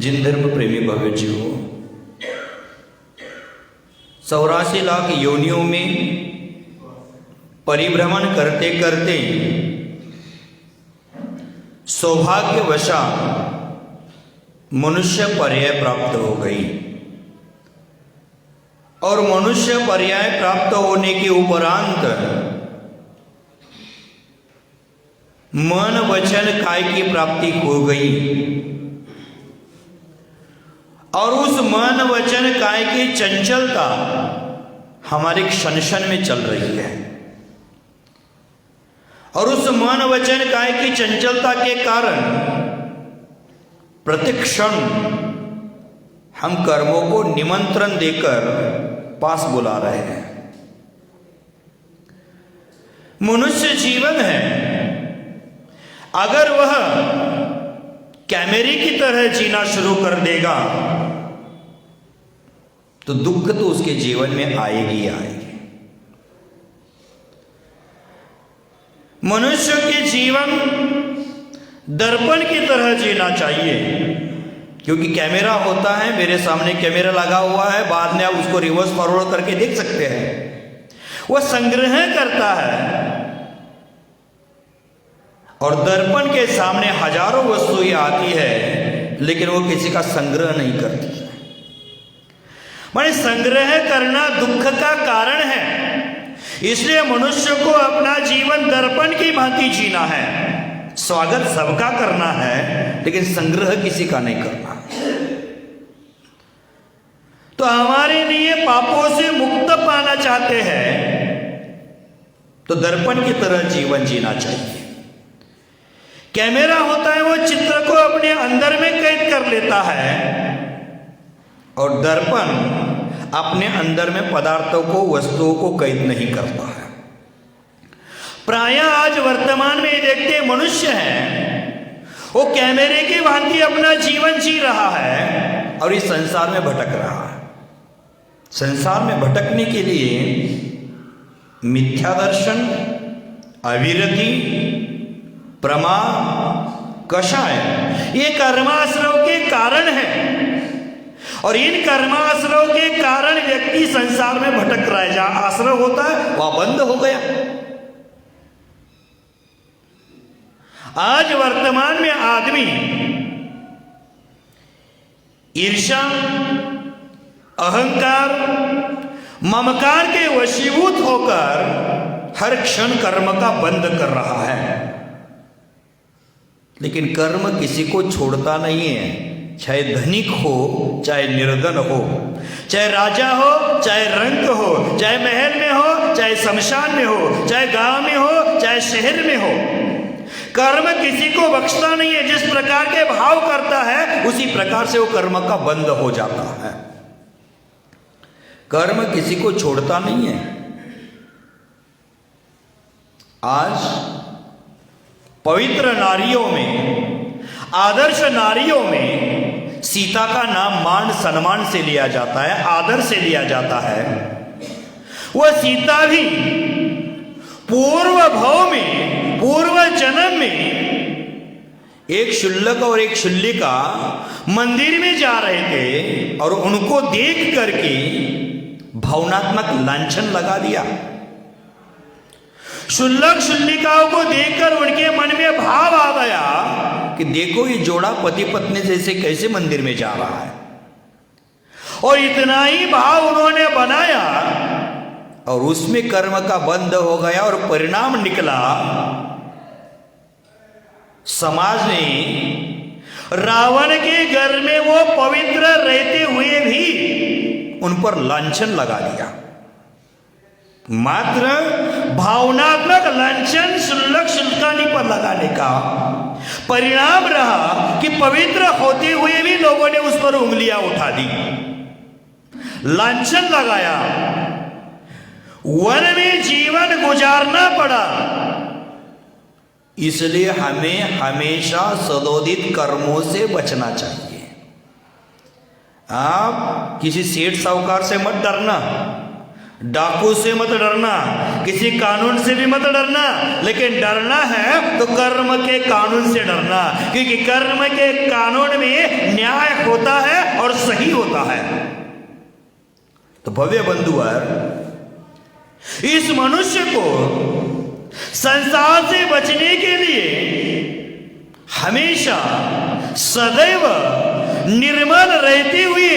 जिन धर्म प्रेमी भव्य जीवो, 84 लाख योनियों में परिभ्रमण करते करते सौभाग्यवशा मनुष्य पर्याय प्राप्त हो गई और मनुष्य पर्याय प्राप्त होने के उपरांत मन वचन काय की प्राप्ति हो गई और उस मन वचन काय की चंचलता हमारे क्षण क्षण में चल रही है और उस मन वचन काय की चंचलता के कारण प्रतिक्षण हम कर्मों को निमंत्रण देकर पास बुला रहे हैं। मनुष्य जीवन है, अगर वह कैमरे की तरह जीना शुरू कर देगा तो दुख तो उसके जीवन में आएगी आएगी। मनुष्य के जीवन दर्पण की तरह जीना चाहिए, क्योंकि कैमरा होता है, मेरे सामने कैमरा लगा हुआ है, बाद में आप उसको रिवर्स फॉरवर्ड करके देख सकते हैं। वह संग्रह करता है और दर्पण के सामने हजारों वस्तुएं आती है, लेकिन वो किसी का संग्रह नहीं करती। माने संग्रह करना दुख का कारण है, इसलिए मनुष्य को अपना जीवन दर्पण की भांति जीना है। स्वागत सबका करना है, लेकिन संग्रह किसी का नहीं करना। तो हमारे लिए पापों से मुक्त पाना चाहते हैं तो दर्पण की तरह जीवन जीना चाहिए। कैमरा होता है, वो चित्र को अपने अंदर में कैद कर लेता है और दर्पण अपने अंदर में पदार्थों को, वस्तुओं को कैद नहीं करता है। प्रायः आज वर्तमान में देखते मनुष्य हैं, वो कैमरे की भांति अपना जीवन जी रहा है और इस संसार में भटक रहा है। संसार में भटकने के लिए मिथ्या दर्शन, अविरति, प्रमा, कषाय, ये कर्माश्रव के कारण है और इन कर्माश्रव के कारण व्यक्ति संसार में भटक रहा है। जहां आश्रव होता है वह बंद हो गया। आज वर्तमान में आदमी ईर्ष्या, अहंकार, ममकार के वशीभूत होकर हर क्षण कर्म का बंद कर रहा है, लेकिन कर्म किसी को छोड़ता नहीं है। चाहे धनिक हो, चाहे निर्धन हो, चाहे राजा हो, चाहे रंक हो, चाहे महल में हो, चाहे शमशान में हो, चाहे गांव में हो, चाहे शहर में हो, कर्म किसी को बख्शता नहीं है। जिस प्रकार के भाव करता है उसी प्रकार से वो कर्म का बंद हो जाता है। कर्म किसी को छोड़ता नहीं है। आज पवित्र नारियों में, आदर्श नारियों में सीता का नाम मान सम्मान से लिया जाता है, आदर से लिया जाता है। वह सीता भी पूर्व भव में, पूर्व जन्म में एक क्षुल्लक और एक क्षुल्लिका मंदिर में जा रहे थे और उनको देख करके भावनात्मक लांछन लगा दिया। क्षुल्लक क्षुल्लिकाओं को देखकर उनके मन में भाव आ गया कि देखो ये जोड़ा पति पत्नी जैसे कैसे मंदिर में जा रहा है, और इतना ही भाव उन्होंने बनाया और उसमें कर्म का बंध हो गया और परिणाम निकला, समाज ने रावण के घर में वो पवित्र रहते हुए भी उन पर लांछन लगा दिया। मात्र भावनात्मक लांछन क्षुल्लक क्षुल्लिकानी पर लगाने का परिणाम रहा कि पवित्र होते हुए भी लोगों ने उस पर उंगलियां उठा दी, लांछन लगाया, वन में जीवन गुजारना पड़ा। इसलिए हमें हमेशा सदोदित कर्मों से बचना चाहिए। आप किसी सेठ साहूकार से मत डरना, डाकू से मत डरना, किसी कानून से भी मत डरना, लेकिन डरना है तो कर्म के कानून से डरना, क्योंकि कर्म के कानून में न्याय होता होता है और सही होता है। तो भव्य बंधुवर, इस मनुष्य को संसार से बचने के लिए हमेशा सदैव निर्मल रहते हुए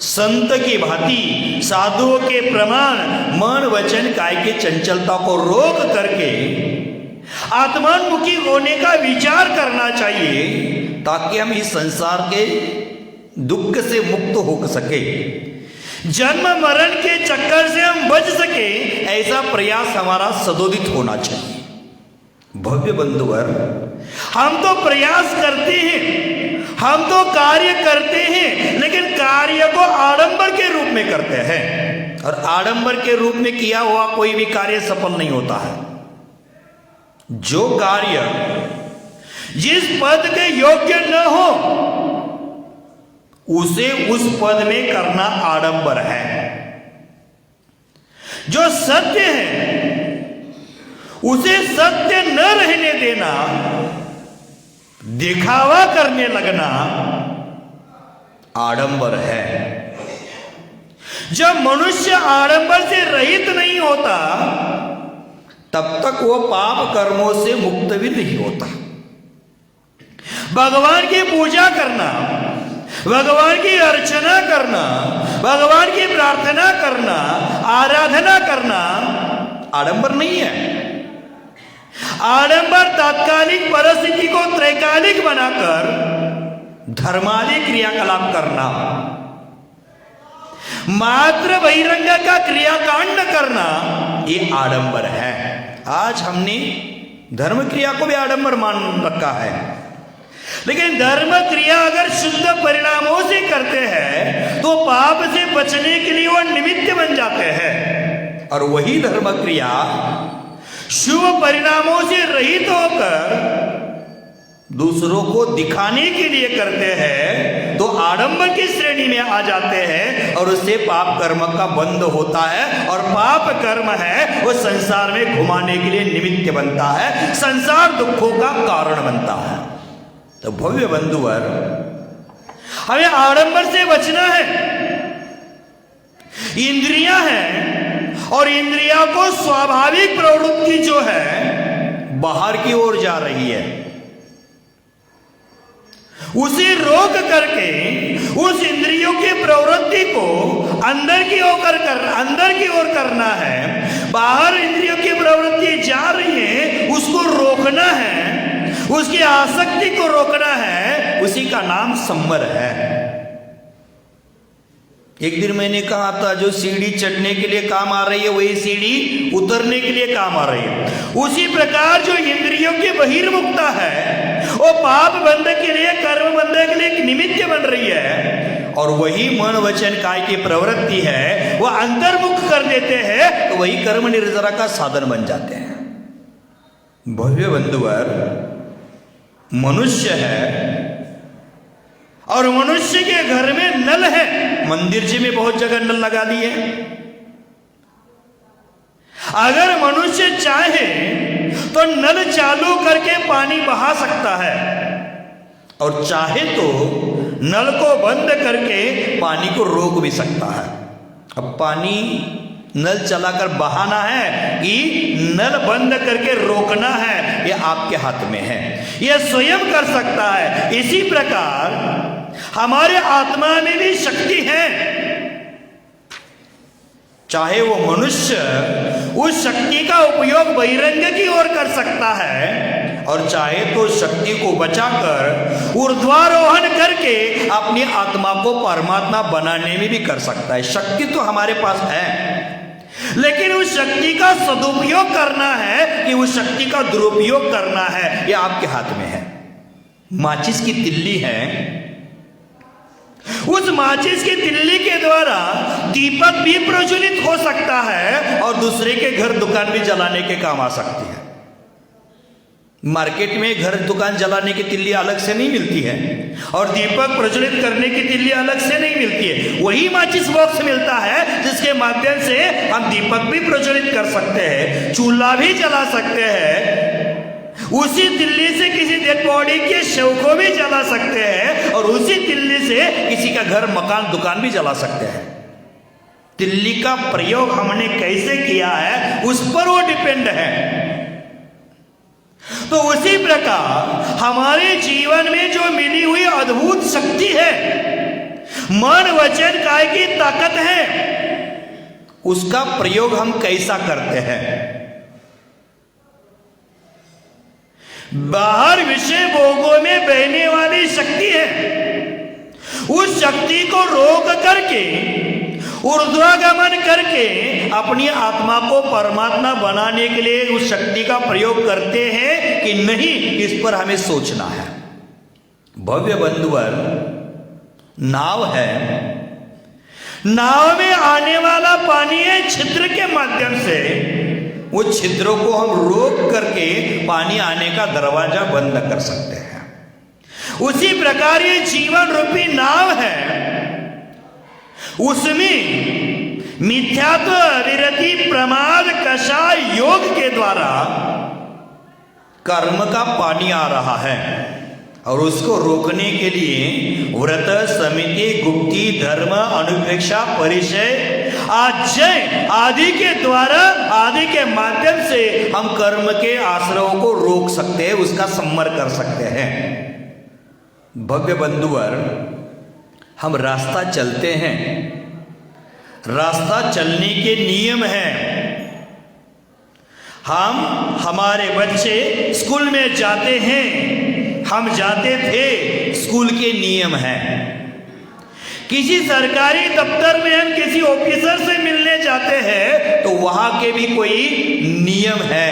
संत की भांति साधुओं के प्रमाण मन वचन काय के चंचलता को रोक करके आत्मान्मुखी होने का विचार करना चाहिए, ताकि हम इस संसार के दुख से मुक्त हो सके, जन्म मरण के चक्कर से हम बच सके, ऐसा प्रयास हमारा सदोदित होना चाहिए। भव्य बंधुवर, हम तो प्रयास करते हैं, हम तो कार्य करते हैं, लेकिन कार्य को आडंबर के रूप में करते हैं, और आडंबर के रूप में किया हुआ कोई भी कार्य सफल नहीं होता है। जो कार्य जिस पद के योग्य न हो उसे उस पद में करना आडंबर है। जो सत्य है उसे सत्य न रहने देना, दिखावा करने लगना आडंबर है। जब मनुष्य आडंबर से रहित नहीं होता तब तक वो पाप कर्मों से मुक्त भी नहीं होता। भगवान की पूजा करना, भगवान की अर्चना करना, भगवान की प्रार्थना करना, आराधना करना आडंबर नहीं है। आडंबर तात्कालिक परिस्थिति को त्रैकालिक बनाकर धर्मादि क्रियाकलाप करना, मात्र बहिरंग का क्रियाकांड करना, ये आडंबर है। आज हमने धर्म क्रिया को भी आडंबर मान रखा है, लेकिन धर्म क्रिया अगर शुद्ध परिणामों से करते हैं तो पाप से बचने के लिए वो निमित्त बन जाते हैं, और वही धर्म क्रिया शुभ परिणामों से रहित होकर दूसरों को दिखाने के लिए करते हैं तो आडंबर की श्रेणी में आ जाते हैं, और उससे पाप कर्म का बंध होता है, और पाप कर्म है वो संसार में घुमाने के लिए निमित्त बनता है, संसार दुखों का कारण बनता है। तो भव्य बंधुवर, हमें आडंबर से बचना है। इंद्रियां हैं और इंद्रिया को स्वाभाविक प्रवृत्ति जो है बाहर की ओर जा रही है, उसे रोक करके उस इंद्रियों की प्रवृत्ति को अंदर की ओर करना है। बाहर इंद्रियों की प्रवृत्ति जा रही है, उसको रोकना है, उसकी आसक्ति को रोकना है, उसी का नाम संवर है। एक दिन मैंने कहा था, जो सीढ़ी चढ़ने के लिए काम आ रही है वही सीढ़ी उतरने के लिए काम आ रही है। उसी प्रकार जो इंद्रियों की बहिर्मुखता है वो पाप बंध के लिए, कर्म बंध के लिए एक निमित्त बन रही है, और वही मन वचन काय की प्रवृत्ति है वह अंतर्मुख कर देते हैं, तो वही कर्म निर्जरा का साधन बन जाते हैं। भव्य बंधुवर, मनुष्य है और मनुष्य के घर में नल है। मंदिर जी में बहुत जगह नल लगा दिए। अगर मनुष्य चाहे तो नल चालू करके पानी बहा सकता है, और चाहे तो नल को बंद करके पानी को रोक भी सकता है। अब पानी नल चलाकर बहाना है कि नल बंद करके रोकना है, यह आपके हाथ में है, यह स्वयं कर सकता है। इसी प्रकार हमारे आत्मा में भी शक्ति है। चाहे वो मनुष्य उस शक्ति का उपयोग बहिरंग की ओर कर सकता है, और चाहे तो शक्ति को बचाकर ऊर्ध्वारोहण करके अपनी आत्मा को परमात्मा बनाने में भी कर सकता है। शक्ति तो हमारे पास है, लेकिन उस शक्ति का सदुपयोग करना है कि उस शक्ति का दुरुपयोग करना है, यह आपके हाथ में है। माचिस की तिल्ली है, उस माचिस की तिल्ली के द्वारा दीपक भी प्रज्वलित हो सकता है और दूसरे के घर दुकान भी जलाने के काम आ सकती है। मार्केट में घर दुकान जलाने की तिल्ली अलग से नहीं मिलती है, और दीपक प्रज्वलित करने की तिल्ली अलग से नहीं मिलती है। वही माचिस बॉक्स मिलता है जिसके माध्यम से हम दीपक भी प्रज्वलित कर सकते हैं, चूल्हा भी जला सकते हैं, उसी तिल्ली से किसी डेड बॉडी के शव को भी जला सकते हैं, और उसी तिल्ली किसी का घर मकान दुकान भी जला सकते हैं। तिल्ली का प्रयोग हमने कैसे किया है उस पर वो डिपेंड है। तो उसी प्रकार हमारे जीवन में जो मिली हुई अद्भुत शक्ति है, मन वचन काय की ताकत है, उसका प्रयोग हम कैसा करते हैं। बाहर विषय भोगों में बहने वाली शक्ति है, उस शक्ति को रोक करके ऊर्ध्वागमन करके अपनी आत्मा को परमात्मा बनाने के लिए उस शक्ति का प्रयोग करते हैं कि नहीं, इस पर हमें सोचना है। भव्य बंधुवर, नाव है, नाव में आने वाला पानी है छिद्र के माध्यम से, वो छिद्रों को हम रोक करके पानी आने का दरवाजा बंद कर सकते हैं। उसी प्रकार ये जीवन रूपी नाव है, उसमें मिथ्यात्व विरति प्रमाद कषाय योग के द्वारा कर्म का पानी आ रहा है और उसको रोकने के लिए व्रत, समिति, गुप्ति, धर्म, अनुपेक्षा, परिचय, आजय आदि के द्वारा, आदि के माध्यम से हम कर्म के आश्रयों को रोक सकते हैं, उसका संवर कर सकते हैं। भव्य बंधुवर, हम रास्ता चलते हैं, रास्ता चलने के नियम हैं। हम, हमारे बच्चे स्कूल में जाते हैं, हम जाते थे, स्कूल के नियम हैं। किसी सरकारी दफ्तर में हम किसी ऑफिसर से मिलने जाते हैं तो वहां के भी कोई नियम है।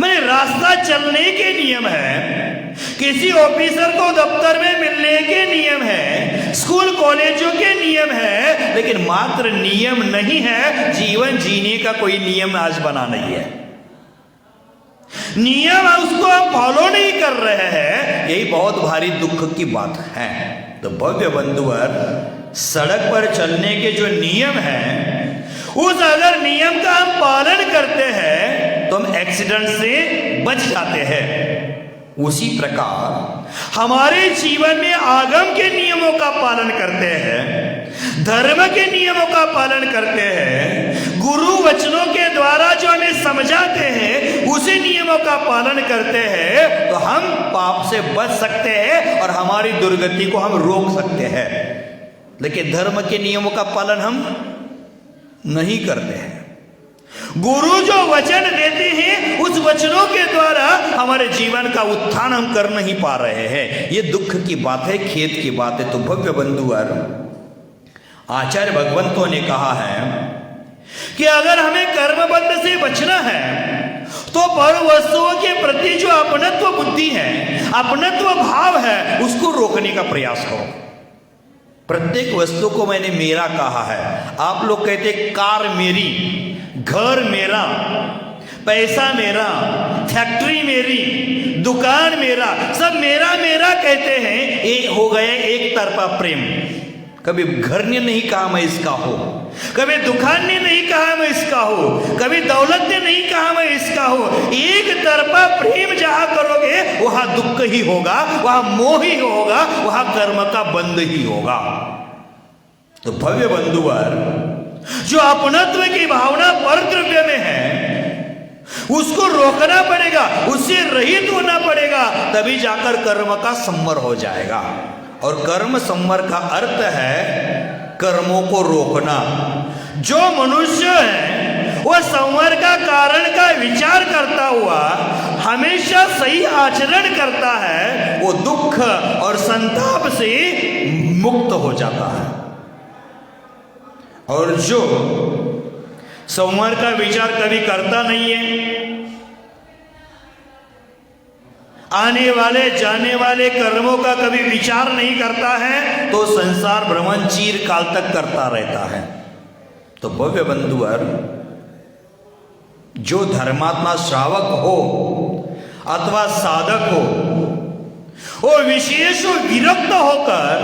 मैंने रास्ता चलने के नियम है, किसी ऑफिसर को दफ्तर में मिलने के नियम है, स्कूल कॉलेजों के नियम है, लेकिन मात्र नियम नहीं है, जीवन जीने का कोई नियम आज बना नहीं है। नियम उसको हम फॉलो नहीं कर रहे हैं, यही बहुत भारी दुख की बात है। तो भव्य बंधुवर, सड़क पर चलने के जो नियम हैं, उस अगर नियम का हम पालन करते हैं तो हम एक्सीडेंट से बच जाते हैं। उसी प्रकार हमारे जीवन में आगम के नियमों का पालन करते हैं, धर्म के नियमों का पालन करते हैं, गुरु वचनों के द्वारा जो हमें समझाते हैं उसी नियमों का पालन करते हैं, तो हम पाप से बच सकते हैं और हमारी दुर्गति को हम रोक सकते हैं। लेकिन धर्म के नियमों का पालन हम नहीं करते हैं। गुरु जो वचन देते हैं उस वचनों के द्वारा हमारे जीवन का उत्थान हम कर नहीं पा रहे हैं। ये दुख की बात है, खेद की बात है। तो भव्य बंधुवर, आचार्य भगवंतों ने कहा है कि अगर हमें कर्मबंध से बचना है तो पर वस्तुओं के प्रति जो अपनत्व बुद्धि है, अपनत्व भाव है, उसको रोकने का प्रयास करो। प्रत्येक वस्तु को मैंने मेरा कहा है। आप लोग कहते कार मेरी, घर मेरा, पैसा मेरा, फैक्ट्री मेरी, दुकान मेरा, सब मेरा मेरा कहते हैं। एक हो गए एक तरफा प्रेम। कभी घर ने नहीं कहा मैं इसका हूं, कभी दुकान ने नहीं कहा मैं इसका हूं, कभी दौलत ने नहीं कहा मैं इसका हूं। एक तरफा प्रेम जहां करोगे वहां दुख ही होगा, वहां मोह ही होगा, वहां कर्म का बंध ही होगा। तो भव्य बंधुवर, जो अपनत्व की भावना पर द्रव्य में है उसको रोकना पड़ेगा, उससे रहित होना पड़ेगा, तभी जाकर कर्म का संवर हो जाएगा। और कर्म संवर का अर्थ है कर्मों को रोकना। जो मनुष्य है वह संवर का कारण का विचार करता हुआ हमेशा सही आचरण करता है, वो दुख और संताप से मुक्त हो जाता है। और जो संवर का विचार कभी करता नहीं है, आने वाले जाने वाले कर्मों का कभी विचार नहीं करता है, तो संसार भ्रमण चीर काल तक करता रहता है। तो भव्य बंधुवर, जो धर्मात्मा श्रावक हो अथवा साधक हो, वो विशेष विरक्त होकर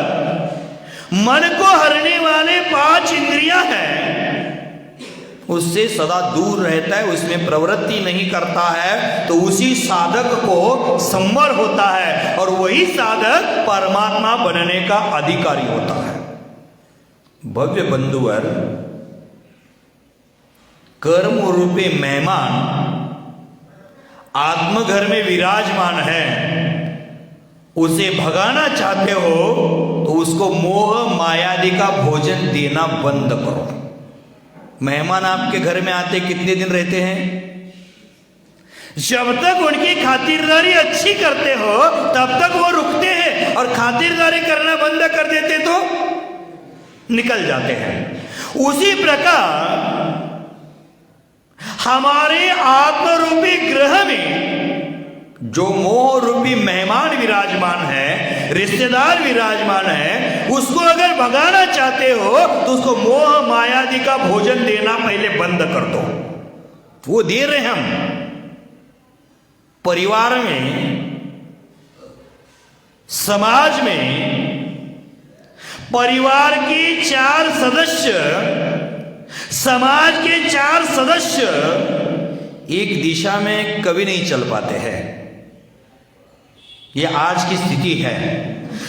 मन को हरने वाले 5 इंद्रियां हैं, उससे सदा दूर रहता है, उसमें प्रवृत्ति नहीं करता है, तो उसी साधक को संवर होता है और वही साधक परमात्मा बनने का अधिकारी होता है। भव्य बंधुवर, कर्म रूपी मेहमान आत्मघर में विराजमान है, उसे भगाना चाहते हो तो उसको मोह मायादि का भोजन देना बंद करो। मेहमान आपके घर में आते कितने दिन रहते हैं? जब तक उनकी खातिरदारी अच्छी करते हो तब तक वो रुकते हैं, और खातिरदारी करना बंद कर देते तो निकल जाते हैं। उसी प्रकार हमारे आत्मरूपी ग्रह में जो मोह रूपी मेहमान विराजमान है, रिश्तेदार विराजमान है, उसको अगर भगाना चाहते हो तो उसको मोह मायादि का भोजन देना पहले बंद कर दो। वो दे रहे हम। परिवार में, समाज में परिवार के 4 सदस्य, समाज के 4 सदस्य एक दिशा में कभी नहीं चल पाते हैं। यह आज की स्थिति है।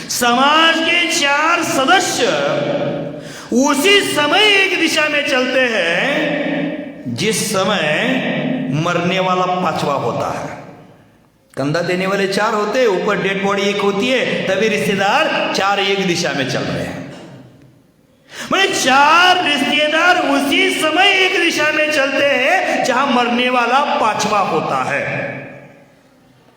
समाज के 4 सदस्य उसी समय एक दिशा में चलते हैं जिस समय मरने वाला 5वां होता है। कंधा देने वाले 4 होते हैं, ऊपर डेड बॉडी एक होती है, तभी रिश्तेदार 4 एक दिशा में चल रहे हैं। मतलब 4 रिश्तेदार उसी समय एक दिशा में चलते हैं जहां मरने वाला 5वां होता है।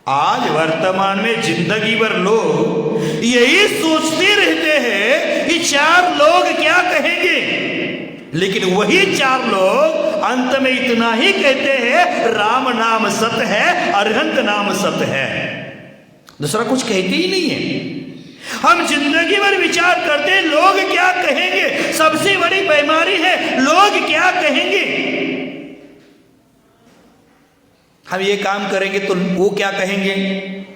आज वर्तमान में जिंदगी भर लोग यही सोचते रहते हैं कि 4 लोग क्या कहेंगे, लेकिन वही 4 लोग अंत में इतना ही कहते हैं, राम नाम सत्य है, अरहंत नाम सत्य है। दूसरा कुछ कहते ही नहीं है। हम जिंदगी भर विचार करते हैं लोग क्या कहेंगे। सबसे बड़ी बीमारी है लोग क्या कहेंगे। हम ये काम करेंगे तो वो क्या कहेंगे,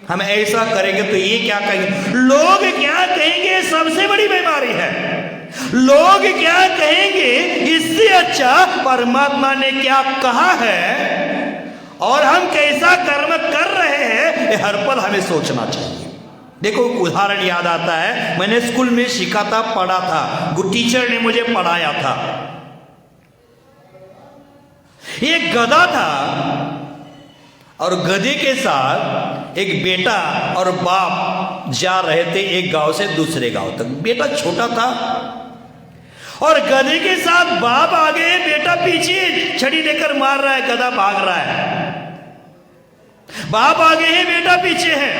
हम ऐसा करेंगे तो ये क्या कहेंगे। लोग क्या कहेंगे सबसे बड़ी बीमारी है। लोग क्या कहेंगे इससे अच्छा परमात्मा ने क्या कहा है और हम कैसा कर्म कर रहे हैं, ये हर पल हमें सोचना चाहिए। देखो, उदाहरण याद आता है, मैंने स्कूल में सीखा था, पढ़ा था, टीचर ने मुझे पढ़ाया था। एक गधा था और गधे के साथ एक बेटा और बाप जा रहे थे एक गांव से दूसरे गांव तक। बेटा छोटा था और गधे के साथ बाप आगे, बेटा पीछे छड़ी लेकर मार रहा है, गधा भाग रहा है। बाप आगे है, बेटा पीछे है।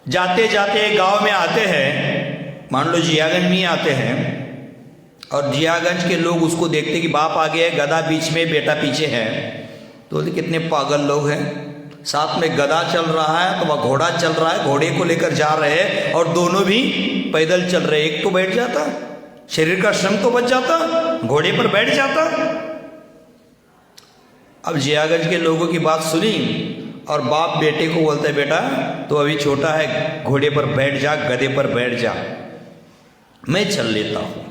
जाते जाते गांव में आते हैं, मान लो जियागंज में आते हैं, और जियागंज के लोग उसको देखते कि बाप आगे है, गधा बीच में, बेटा पीछे है। तो कितने पागल लोग हैं, साथ में गधा चल रहा है तो वह घोड़ा चल रहा है, घोड़े को लेकर जा रहे हैं और दोनों भी पैदल चल रहे। एक तो बैठ जाता, शरीर का श्रम तो बच जाता, घोड़े पर बैठ जाता। अब जियागंज के लोगों की बात सुनी और बाप बेटे को बोलता है, बेटा तो अभी छोटा है, घोड़े पर बैठ जा, गधे पर बैठ जा, मैं चल लेता हूं।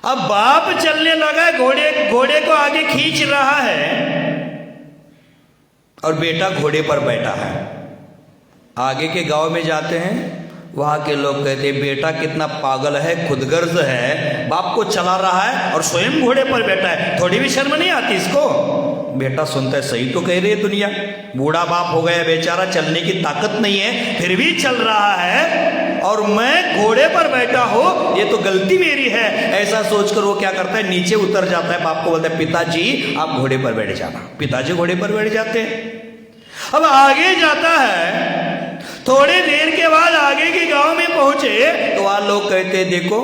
अब बाप चलने लगा, घोड़े को आगे खींच रहा है और बेटा घोड़े पर बैठा है। आगे के गांव में जाते हैं, वहां के लोग कहते हैं, बेटा कितना पागल है, खुदगर्ज है, बाप को चला रहा है और स्वयं घोड़े पर बैठा है, थोड़ी भी शर्म नहीं आती इसको। बेटा सुनता है, सही तो कह रही है दुनिया, बूढ़ा बाप हो गया बेचारा, चलने की ताकत नहीं है, फिर भी चल रहा है और मैं घोड़े पर बैठा हूं, ये तो गलती मेरी है। ऐसा सोचकर वो क्या करता है, नीचे उतर जाता है, बाप को बोलता है, पिताजी आप घोड़े पर बैठ जाना। पिताजी घोड़े पर बैठ जाते हैं। अब आगे जाता है, थोड़ी देर के बाद आगे के गांव में पहुंचे तो वहां लोग कहते हैं, देखो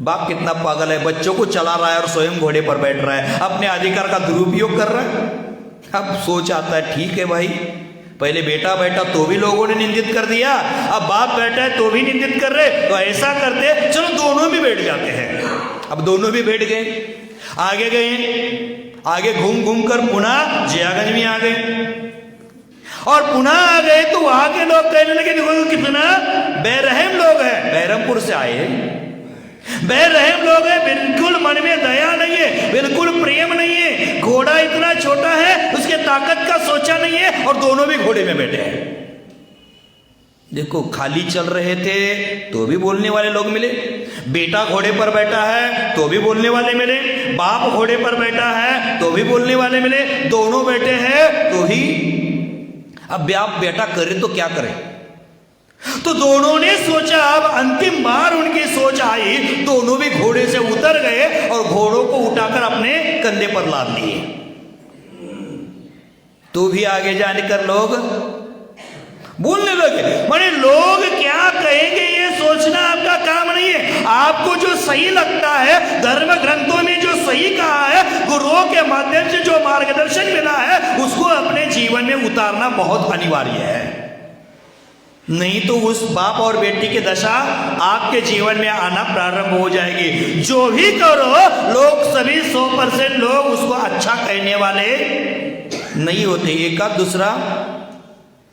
बाप कितना पागल है, बच्चों को चला रहा है और स्वयं घोड़े पर बैठ रहा है, अपने अधिकार का दुरुपयोग कर रहा है। अब सोच आता है, ठीक है भाई, पहले बेटा बैठा तो भी लोगों ने निंदित कर दिया, अब बाप बैठा है तो भी निंदित कर रहे, तो ऐसा करते चलो दोनों भी बैठ जाते हैं। अब दोनों भी बैठ गए, आगे गए, आगे घूम घूम कर पुनः जियागंज में आ गए और पुनः आ गए तो वहां के लोग कहने लगे, देखो कितना बेरहम लोग हैं, बहरमपुर से आए, बेरहम लोग हैं, बिल्कुल मन में दया नहीं है, बिल्कुल प्रेम नहीं है। घोड़ा इतना छोटा है, उसके ताकत का सोचा नहीं है, और दोनों भी घोड़े में बैठे हैं। देखो, खाली चल रहे थे तो भी बोलने वाले लोग मिले, बेटा घोड़े पर बैठा है तो भी बोलने वाले मिले, बाप घोड़े पर बैठा है तो भी बोलने वाले मिले, दोनों बैठे हैं तो ही। अब बाप बेटा करे तो क्या करे? तो दोनों ने सोचा, अब अंतिम बार उनकी सोच आई, दोनों भी घोड़े से उतर गए और घोड़ों को उठाकर अपने कंधे पर लाद लिए। तो भी आगे जाकर लोग बोलने लगे। माने लोग क्या कहेंगे ये सोचना आपका काम नहीं है। आपको जो सही लगता है, धर्म ग्रंथों में जो सही कहा है, गुरुओं के माध्यम से जो मार्गदर्शन मिला है, उसको अपने जीवन में उतारना बहुत अनिवार्य है। नहीं तो उस बाप और बेटी की दशा आपके जीवन में आना प्रारंभ हो जाएगी। जो भी करो, लोग सभी 100% लोग उसको अच्छा कहने वाले नहीं होते। एक आध दूसरा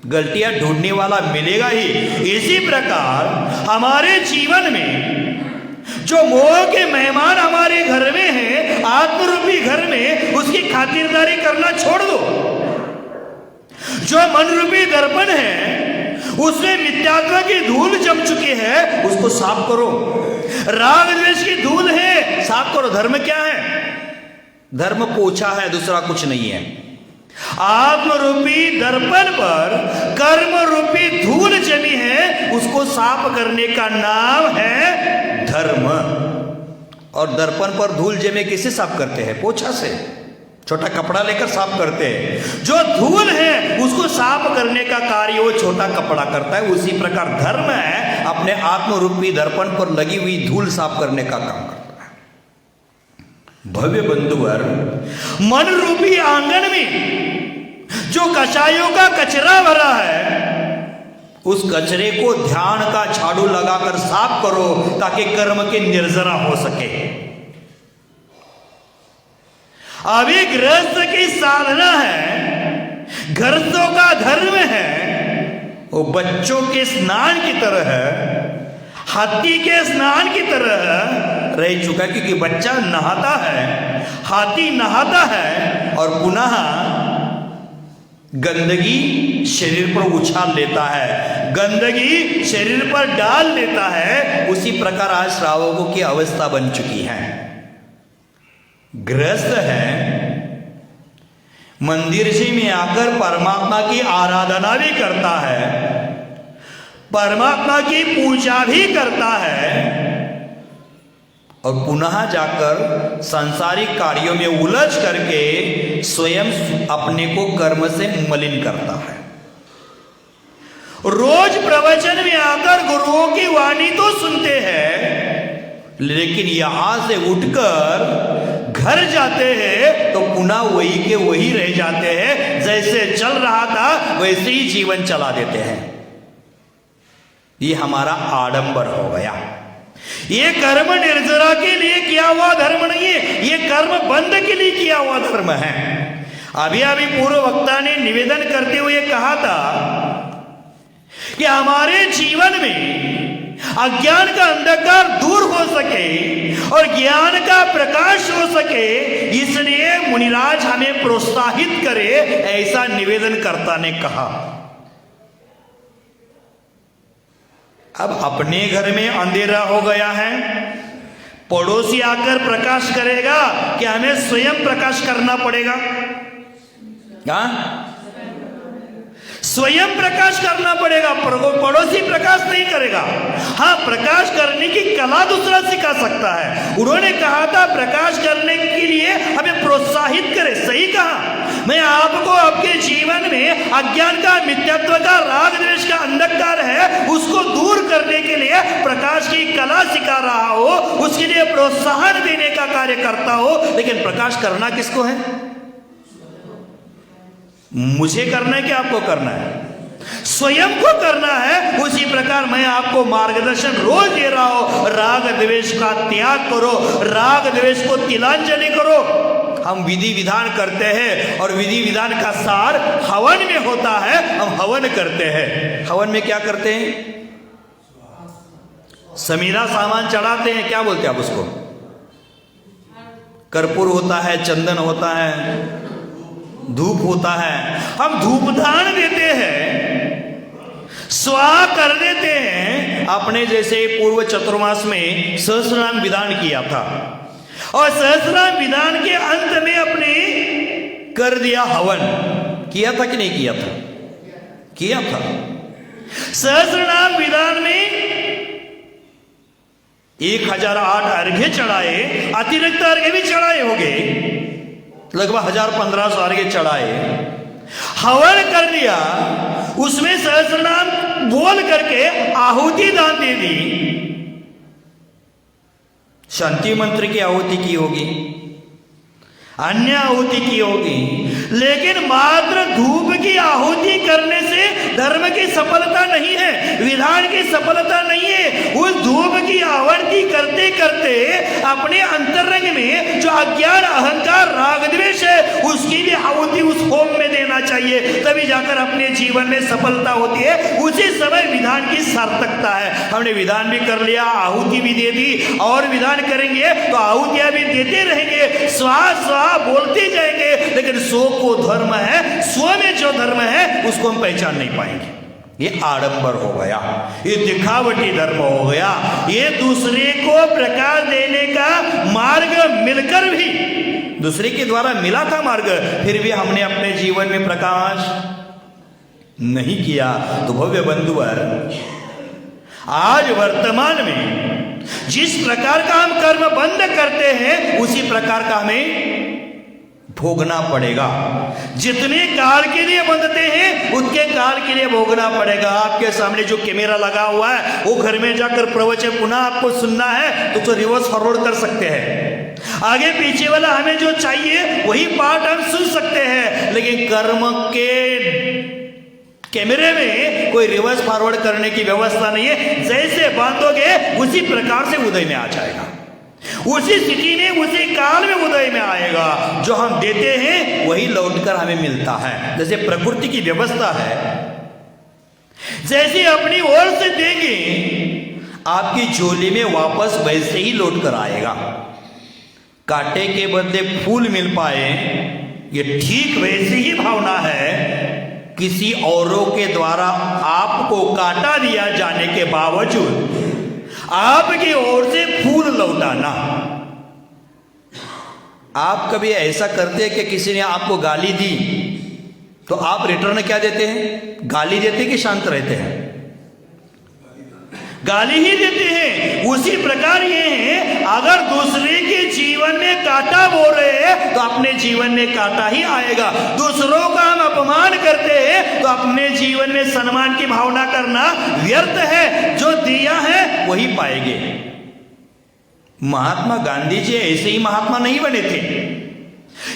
गलतियां ढूंढने वाला मिलेगा ही। इसी प्रकार हमारे जीवन में जो मोह के मेहमान हमारे घर में हैं, आत्मरूपी घर में, उसकी खातिरदारी करना छोड़ दो। जो मन रूपी दर्पण है, उसमें मिथ्यात्व की धूल जम चुकी है, उसको साफ करो। राग द्वेष की धूल है, साफ करो। धर्म क्या है? धर्म पोछा है, दूसरा कुछ नहीं है। आत्म रूपी दर्पण पर कर्म रूपी धूल जमी है, उसको साफ करने का नाम है धर्म। और दर्पण पर धूल जमे किसे साफ करते हैं? पोछा से, छोटा कपड़ा लेकर साफ करते हैं। जो धूल है उसको साफ करने का कार्य वो छोटा कपड़ा करता है। उसी प्रकार धर्म है, अपने आत्म रूपी दर्पण पर लगी हुई धूल साफ करने का काम करता है। भव्य बंधुवर, मन रूपी आंगन में जो कचाइयों का कचरा भरा है, उस कचरे को ध्यान का झाड़ू लगाकर साफ करो, ताकि कर्म की निर्जरा हो सके। अभी गृहस्थ की साधना है, गृहस्थों का धर्म है, वो बच्चों के स्नान की तरह है, हाथी के स्नान की तरह रह चुका है। क्योंकि बच्चा नहाता है, हाथी नहाता है, और पुनः गंदगी शरीर पर उछाल लेता है, गंदगी शरीर पर डाल देता है। उसी प्रकार आज श्रावकों की अवस्था बन चुकी है। गृहस्थ है, मंदिर जी में आकर परमात्मा की आराधना भी करता है, परमात्मा की पूजा भी करता है, और पुनः जाकर सांसारिक कार्यों में उलझ करके स्वयं अपने को कर्म से मलिन करता है। रोज प्रवचन में आकर गुरुओं की वाणी तो सुनते हैं, लेकिन यहां से उठकर घर जाते हैं तो पुनः वही के वही रह जाते हैं। जैसे चल रहा था वैसे ही जीवन चला देते हैं। ये हमारा आडंबर हो गया। ये कर्म निर्जरा के लिए किया हुआ धर्म नहीं है, ये कर्म बंद के लिए किया हुआ धर्म है। अभी अभी पूर्व वक्ता ने निवेदन करते हुए कहा था कि हमारे जीवन में अज्ञान का अंधकार दूर हो सके और ज्ञान का प्रकाश हो सके, इसलिए मुनिराज हमें प्रोत्साहित करे, ऐसा निवेदन कर्ता ने कहा। अब अपने घर में अंधेरा हो गया है, पड़ोसी आकर प्रकाश करेगा कि हमें स्वयं प्रकाश करना पड़ेगा? स्वयं प्रकाश करना पड़ेगा, पड़ोसी प्रकाश नहीं करेगा। हाँ, प्रकाश करने की कला दूसरा सिखा सकता है। उन्होंने कहा था प्रकाश करने के लिए हमें प्रोत्साहित करे, सही कहा। मैं आपको आपके जीवन में अज्ञान का, मिथ्यात्व का, राग द्वेष का अंधकार है, उसको दूर करने के लिए प्रकाश की कला सिखा रहा हो, उसके लिए प्रोत्साहन देने का कार्य करता हो। लेकिन प्रकाश करना किसको है? मुझे करना है कि आपको करना है? स्वयं को करना है। उसी प्रकार मैं आपको मार्गदर्शन रोज दे रहा हूं, राग द्वेष का त्याग करो, राग द्वेष को तिलांजलि करो। हम विधि विधान करते हैं और विधि विधान का सार हवन में होता है। हम हवन करते हैं। हवन में क्या करते हैं? समीरा सामान चढ़ाते हैं, क्या बोलते हैं आप उसको? कर्पूर होता है, चंदन होता है, धूप होता है। हम धूपदान देते हैं, स्वाहा कर देते हैं। आपने जैसे पूर्व चतुर्मास में सहस्रनाम विधान किया था और सहस्रनाम विधान के अंत में अपने कर दिया हवन, किया था कि नहीं किया था? किया था। सहस्रनाम विधान में 1008 अर्घ्य चढ़ाए, अतिरिक्त अर्घ्य भी चढ़ाए होंगे, लगभग 1500 अर्घ्य चढ़ाए, हवन कर दिया, उसमें सहस्रनाम बोल करके आहुति दान दे दी। शांति मंत्र की आहुति की होगी, अन्य आहुति की होगी, लेकिन मात्र धूप की आहुति करने से धर्म की सफलता नहीं है, विधान की सफलता नहीं है। उस धूप की आहुति करते करते अपने अंतरंग में जो अज्ञान, अहंकार, राग, द्वेष है, उसकी भी आहुति उस होम में देना चाहिए, तभी जाकर अपने जीवन में सफलता होती है। उसी समय विधान की सार्थकता है। हमने विधान भी कर लिया, आहुति भी दे दी, और विधान करेंगे तो आहुतियां भी देते रहेंगे, स्वाहा स्वाहा बोलते जाएंगे, लेकिन स्व को धर्म है, स्व में जो धर्म है उसको हम पहचान नहीं पाएंगे। ये आडंबर हो गया, ये दिखावटी धर्म हो गया, ये दूसरे को प्रकाश देने का मार्ग मिलकर भी, दूसरे के द्वारा मिला था मार्ग, फिर भी हमने अपने जीवन में प्रकाश नहीं किया। तो भव्य बंधुवर, आज वर्तमान में जिस प्रकार का हम कर्म बंद करते हैं, उसी प्रकार का हमें भोगना पड़ेगा। जितने काल के लिए बंधते हैं, उतने काल के लिए भोगना पड़ेगा। आपके सामने जो कैमरा लगा हुआ है, वो घर में जाकर प्रवचन पुनः आपको सुनना है तो रिवर्स फॉरवर्ड कर सकते हैं। आगे पीछे वाला हमें जो चाहिए वही पार्ट हम सुन सकते हैं, लेकिन कर्म के कैमरे में कोई रिवर्स फॉरवर्ड करने की व्यवस्था नहीं है। जैसे बांधोगे उसी प्रकार से उदय में आ जाएगा, उसी स्थिति में, उसी काल में उदय में आएगा। जो हम देते हैं वही लौटकर हमें मिलता है। जैसे प्रकृति की व्यवस्था है, जैसे अपनी ओर से देंगे आपकी झोली में वापस वैसे ही लौटकर आएगा। कांटे के बदले फूल मिल पाए, ये ठीक वैसी ही भावना है। किसी औरों के द्वारा आपको काटा दिया जाने के बावजूद आपकी ओर से फूल लौटाना। आप कभी ऐसा करते हैं कि किसी ने आपको गाली दी तो आप रिटर्न क्या देते हैं? गाली देते हैं कि शांत रहते हैं? गाली ही देते हैं। उसी प्रकार ये है, अगर दूसरे के जीवन में कांटा बो रहे हैं तो अपने जीवन में कांटा ही आएगा। दूसरों का हम अपमान करते हैं तो अपने जीवन में सम्मान की भावना करना व्यर्थ है। जो दिया है वही पाएंगे। महात्मा गांधी जी ऐसे ही महात्मा नहीं बने थे।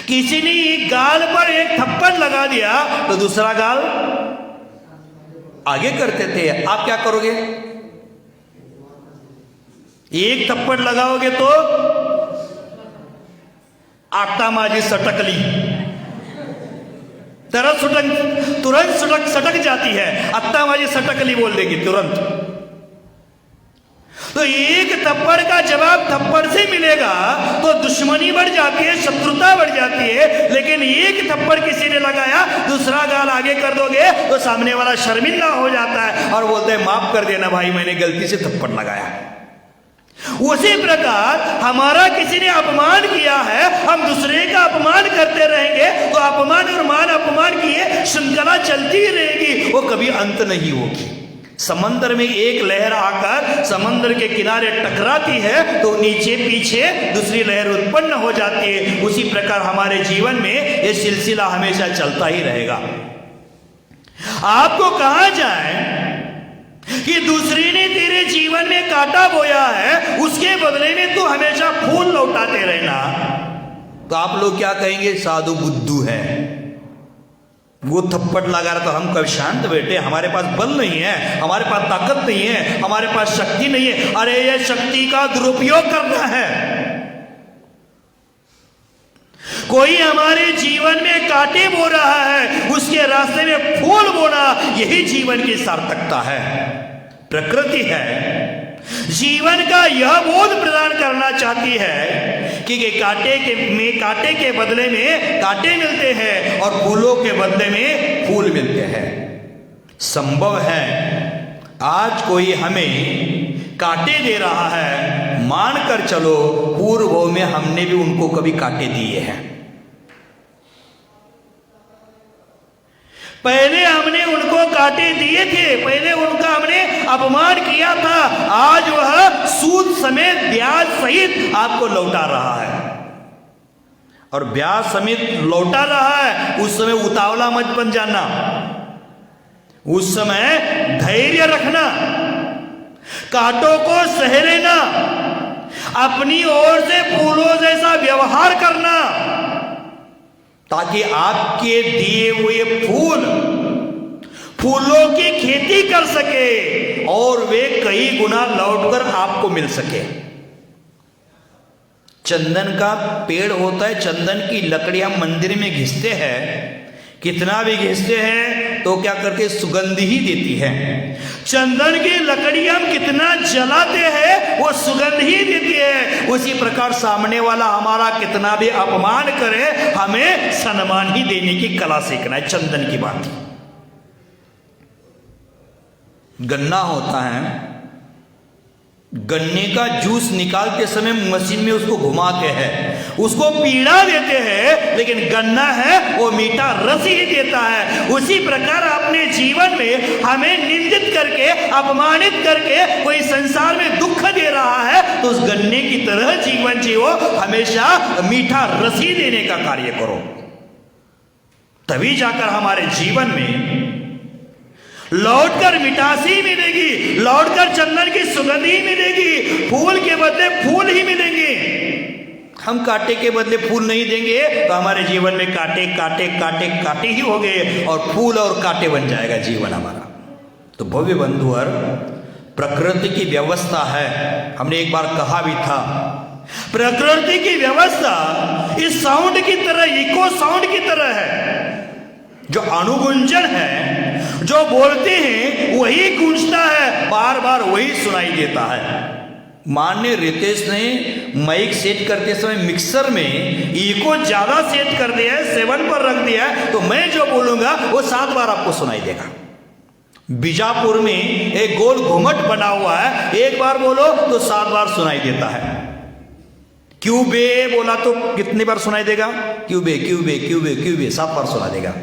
किसी ने एक गाल पर एक थप्पड़ लगा दिया तो दूसरा गाल आगे करते थे। आप क्या करोगे? एक थप्पड़ लगाओगे तो आटा माजी सटकली, तुरंत सटक जाती है। अत्ता माजी सटकली बोल देगी तुरंत। तो एक थप्पड़ का जवाब थप्पड़ से मिलेगा तो दुश्मनी बढ़ जाती है, शत्रुता बढ़ जाती है। लेकिन एक थप्पड़ किसी ने लगाया, दूसरा गाल आगे कर दोगे तो सामने वाला शर्मिंदा हो जाता है और बोलते हैं माफ कर देना भाई, मैंने गलती से थप्पड़ लगाया। उसी प्रकार हमारा किसी ने अपमान किया है, हम दूसरे का अपमान करते रहेंगे तो अपमान और मान अपमान की श्रृंखला चलती ही रहेगी, वो कभी अंत नहीं होगी। समंदर में एक लहर आकर समंदर के किनारे टकराती है तो नीचे पीछे दूसरी लहर उत्पन्न हो जाती है। उसी प्रकार हमारे जीवन में ये सिलसिला हमेशा चलता ही रहेगा। आपको कहा जाए कि दूसरे ने तेरे जीवन में कांटा बोया है, उसके बदले में तू हमेशा फूल लौटाते रहना, तो आप लोग क्या कहेंगे? साधु बुद्धू है, वो थप्पड़ लगा रहा तो हम कभी शांत बैठे, हमारे पास बल नहीं है, हमारे पास ताकत नहीं है, हमारे पास शक्ति नहीं है। अरे ये शक्ति का दुरुपयोग करना है। कोई हमारे जीवन में कांटे बो रहा है, उसके रास्ते में फूल बोना, यही जीवन की सार्थकता है। प्रकृति है, जीवन का यह बोध प्रदान करना चाहती है कि कांटे के बदले में कांटे मिलते हैं और फूलों के बदले में फूल मिलते हैं। संभव है आज कोई हमें कांटे दे रहा है, मानकर चलो पूर्व में हमने भी उनको कभी कांटे दिए हैं। पहले हमने उनको कांटे दिए थे, पहले उनका हमने अपमान किया था, आज वह सूद समेत ब्याज सहित आपको लौटा रहा है। और ब्याज समेत लौटा रहा है, उस समय उतावला मत बन जाना, उस समय धैर्य रखना, कांटों को सह लेना, अपनी ओर से फूलों जैसा व्यवहार करना, ताकि आपके दिए हुए फूलों की खेती कर सके और वे कई गुना लौटकर आपको मिल सके। चंदन का पेड़ होता है, चंदन की लकड़ी हम मंदिर में घिसते हैं, कितना भी घिसते हैं तो क्या करके सुगंध ही देती है। चंदन की लकड़ी हम कितना जलाते हैं वो सुगंध ही देती है। उसी प्रकार सामने वाला हमारा कितना भी अपमान करे, हमें सम्मान ही देने की कला सीखना है। चंदन की बात, गन्ना होता है, गन्ने का जूस निकालते समय मशीन में उसको घुमाते हैं, उसको पीड़ा देते हैं, लेकिन गन्ना है वो मीठा रस ही देता है। उसी प्रकार अपने जीवन में हमें निंदित करके, अपमानित करके कोई संसार में दुख दे रहा है तो उस गन्ने की तरह जीवन जियो, हमेशा मीठा रस ही देने का कार्य करो, तभी जाकर हमारे जीवन में लौटकर मिठासी मिलेगी, लौटकर चंदन की सुगंध ही मिलेगी, फूल के बदले फूल ही मिलेंगे। हम कांटे के बदले फूल नहीं देंगे तो हमारे जीवन में कांटे कांटे कांटे कांटे ही हो गए और फूल और कांटे बन जाएगा जीवन हमारा। तो भव्य बंधुवर, प्रकृति की व्यवस्था है, हमने एक बार कहा भी था, प्रकृति की व्यवस्था इस साउंड की तरह, इको साउंड की तरह है, जो अनुगुंजन है, जो बोलते हैं वही गूंजता है, बार बार वही सुनाई देता है। माननीय रितेश ने माइक सेट करते समय मिक्सर में इको ज्यादा सेट कर दिया है, 7 पर रख दिया है, तो मैं जो बोलूंगा वो 7 बार आपको सुनाई देगा। बीजापुर में एक गोल घुमट बना हुआ है, एक बार बोलो तो 7 बार सुनाई देता है। क्यूबे बोला तो कितनी बार सुनाई देगा? क्यूबे क्यूबे क्यूबे क्यूबे 7 बार सुनाई देगा।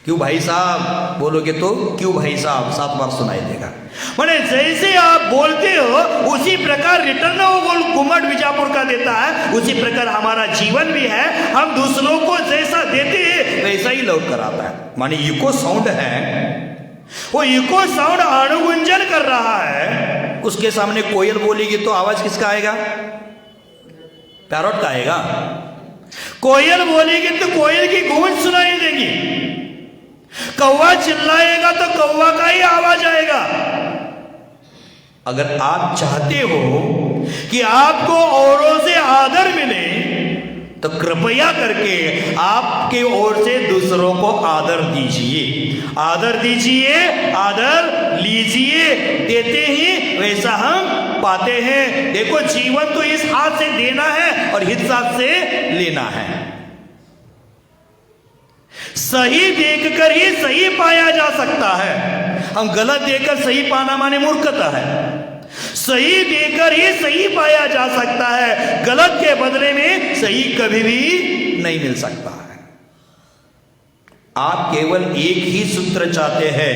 क्यों भाई साहब बोलोगे तो क्यों भाई साहब 7 बार सुनाई देगा। माने जैसे आप बोलते हो उसी प्रकार रिटर्न वो घुमट बीजापुर का देता है, उसी प्रकार हमारा जीवन भी है, हम दूसरों को जैसा देते हैं वैसा ही लौट कर आता है। माने इको साउंड है, वो इको साउंड अनुगुंजन कर रहा है, उसके सामने कोयल बोलेगी तो आवाज किसका आएगा? पैरोट का आएगा। कोयल बोलेगी तो कोयल की गूंज सुनाई देगी, कौवा चिल्लाएगा तो कौवा का ही आवाज आएगा। अगर आप चाहते हो कि आपको औरों से आदर मिले तो कृपया करके आपके ओर से दूसरों को आदर दीजिए, आदर दीजिए, आदर लीजिए, देते ही वैसा हम पाते हैं। देखो जीवन तो इस हाथ से देना है और इस हाथ से लेना है। सही देखकर ही सही पाया जा सकता है, हम गलत देखकर सही पाना माने मूर्खता है। सही देकर ही सही पाया जा सकता है, गलत के बदले में सही कभी भी नहीं मिल सकता है। आप केवल एक ही सूत्र चाहते हैं,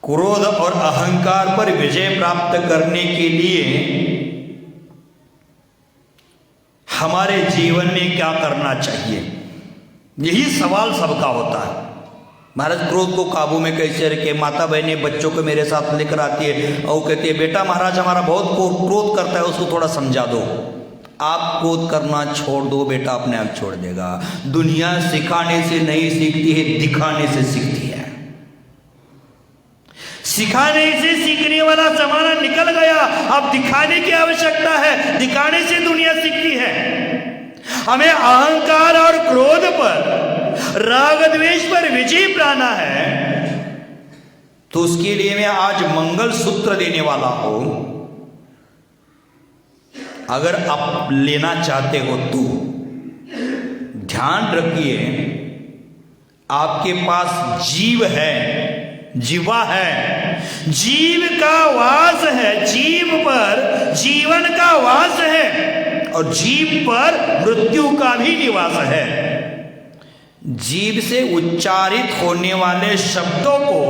क्रोध और अहंकार पर विजय प्राप्त करने के लिए हमारे जीवन में क्या करना चाहिए, यही सवाल सबका होता है। महाराज क्रोध को काबू में कैसे रखे? माता बहनें बच्चों को मेरे साथ लेकर आती है और कहती है बेटा महाराज हमारा बहुत क्रोध करता है, उसको थोड़ा समझा दो। आप क्रोध करना छोड़ दो, बेटा अपने आप छोड़ देगा। दुनिया सिखाने से नहीं सीखती है, दिखाने से सीखती है। सिखाने से सीखने वाला जमाना निकल गया, अब दिखाने की आवश्यकता है, दिखाने से दुनिया सीखती है। हमें अहंकार और क्रोध पर, राग द्वेष पर विजय पाना है, तो उसके लिए मैं आज मंगल सूत्र देने वाला हूं। अगर आप लेना चाहते हो तो ध्यान रखिए, आपके पास जीव है, जीवा है, जीव का वास है, जीव पर जीवन का वास है और जीव पर मृत्यु का भी निवास है। जीव से उच्चारित होने वाले शब्दों को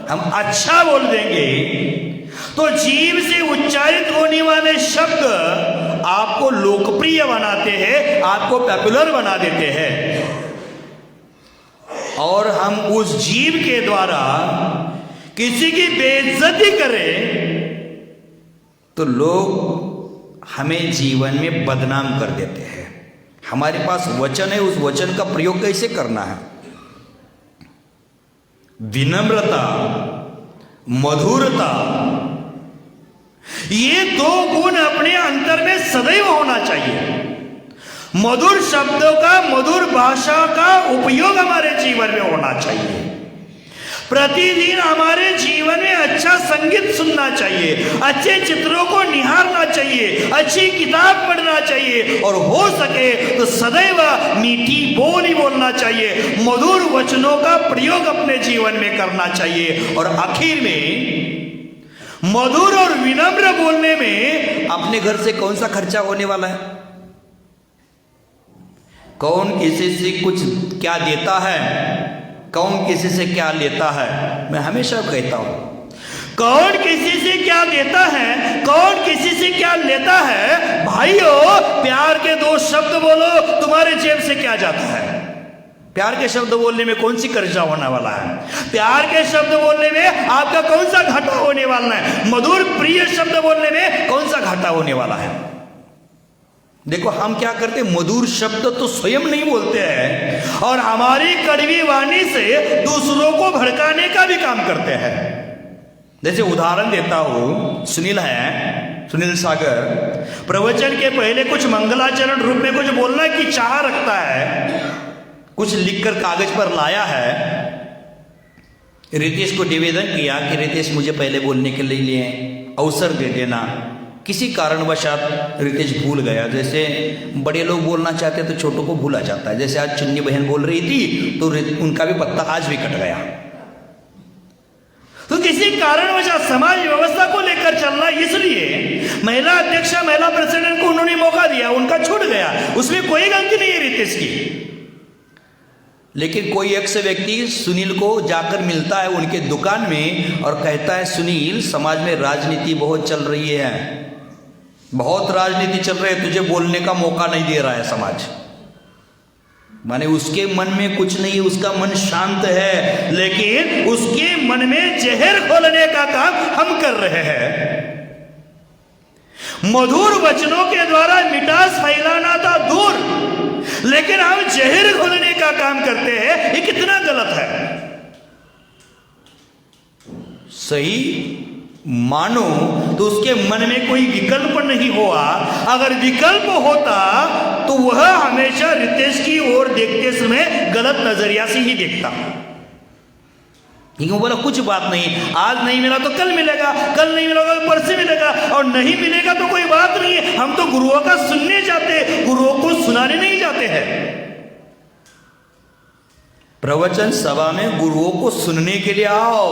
हम अच्छा बोल देंगे तो जीव से उच्चारित होने वाले शब्द आपको लोकप्रिय बनाते हैं, आपको पॉपुलर बना देते हैं और हम उस जीव के द्वारा किसी की बेइज्जती करें तो लोग हमें जीवन में बदनाम कर देते हैं। हमारे पास वचन है, उस वचन का प्रयोग कैसे करना है? विनम्रता, मधुरता, ये दो गुण अपने अंतर में सदैव होना चाहिए। मधुर शब्दों का, मधुर भाषा का उपयोग हमारे जीवन में होना चाहिए। प्रतिदिन हमारे जीवन में अच्छा संगीत सुनना चाहिए, अच्छे चित्रों को निहारना चाहिए, अच्छी किताब पढ़ना चाहिए और हो सके तो सदैव मीठी बोली बोलना चाहिए, मधुर वचनों का प्रयोग अपने जीवन में करना चाहिए। और आखिर में मधुर और विनम्र बोलने में अपने घर से कौन सा खर्चा होने वाला है? कौन किसी से कुछ क्या देता है, कौन किसी से क्या लेता है? मैं हमेशा कहता हूं, कौन किसी से क्या देता है, कौन किसी से क्या लेता है? भाइयों, प्यार के दो शब्द बोलो, तुम्हारे जेब से क्या जाता है? प्यार के शब्द बोलने में कौन सी कर्जा होने वाला है? प्यार के शब्द बोलने में आपका कौन सा घाटा होने वाला है? मधुर प्रिय शब्द बोलने में कौन सा घाटा होने वाला है? देखो, हम क्या करते, मधुर शब्द तो स्वयं नहीं बोलते हैं और हमारी कड़वी वाणी से दूसरों को भड़काने का भी काम करते हैं। जैसे उदाहरण देता हूं, सुनील है, सुनील सागर प्रवचन के पहले कुछ मंगलाचरण रूप में कुछ बोलना की चाह रखता है, कुछ लिखकर कागज पर लाया है। रितेश को निवेदन किया कि रितेश मुझे पहले बोलने के लिए अवसर दे देना। किसी कारणवशात रितेश भूल गया। जैसे बड़े लोग बोलना चाहते तो छोटों को भूला जाता है। जैसे आज चुन्नी बहन बोल रही थी तो उनका भी पत्ता आज भी कट गया। तो किसी कारणवशात समाज व्यवस्था को लेकर चलना, इसलिए महिला अध्यक्षा, महिला प्रेसिडेंट को उन्होंने मौका दिया, उनका छूट गया, उसमें कोई गलती नहीं है रितेश की। लेकिन कोई एक से व्यक्ति सुनील को जाकर मिलता है उनके दुकान में और कहता है, सुनील, समाज में राजनीति बहुत चल रही है, बहुत राजनीति चल रही है, तुझे बोलने का मौका नहीं दे रहा है समाज। माने उसके मन में कुछ नहीं है, उसका मन शांत है, लेकिन उसके मन में जहर खोलने का काम हम कर रहे हैं। मधुर वचनों के द्वारा मिठास फैलाना था दूर, लेकिन हम जहर घोलने का काम करते हैं। ये कितना गलत है। सही मानो तो उसके मन में कोई विकल्प नहीं हुआ। अगर विकल्प होता तो वह हमेशा रितेश की ओर देखते समय गलत नजरिया से ही देखता। बोला कुछ बात नहीं, आज नहीं मिला तो कल मिलेगा, कल नहीं मिलेगा तो परसों मिलेगा, और नहीं मिलेगा तो कोई बात नहीं है। हम तो गुरुओं का सुनने जाते, गुरुओं को सुनाने नहीं जाते हैं। प्रवचन सभा में गुरुओं को सुनने के लिए आओ,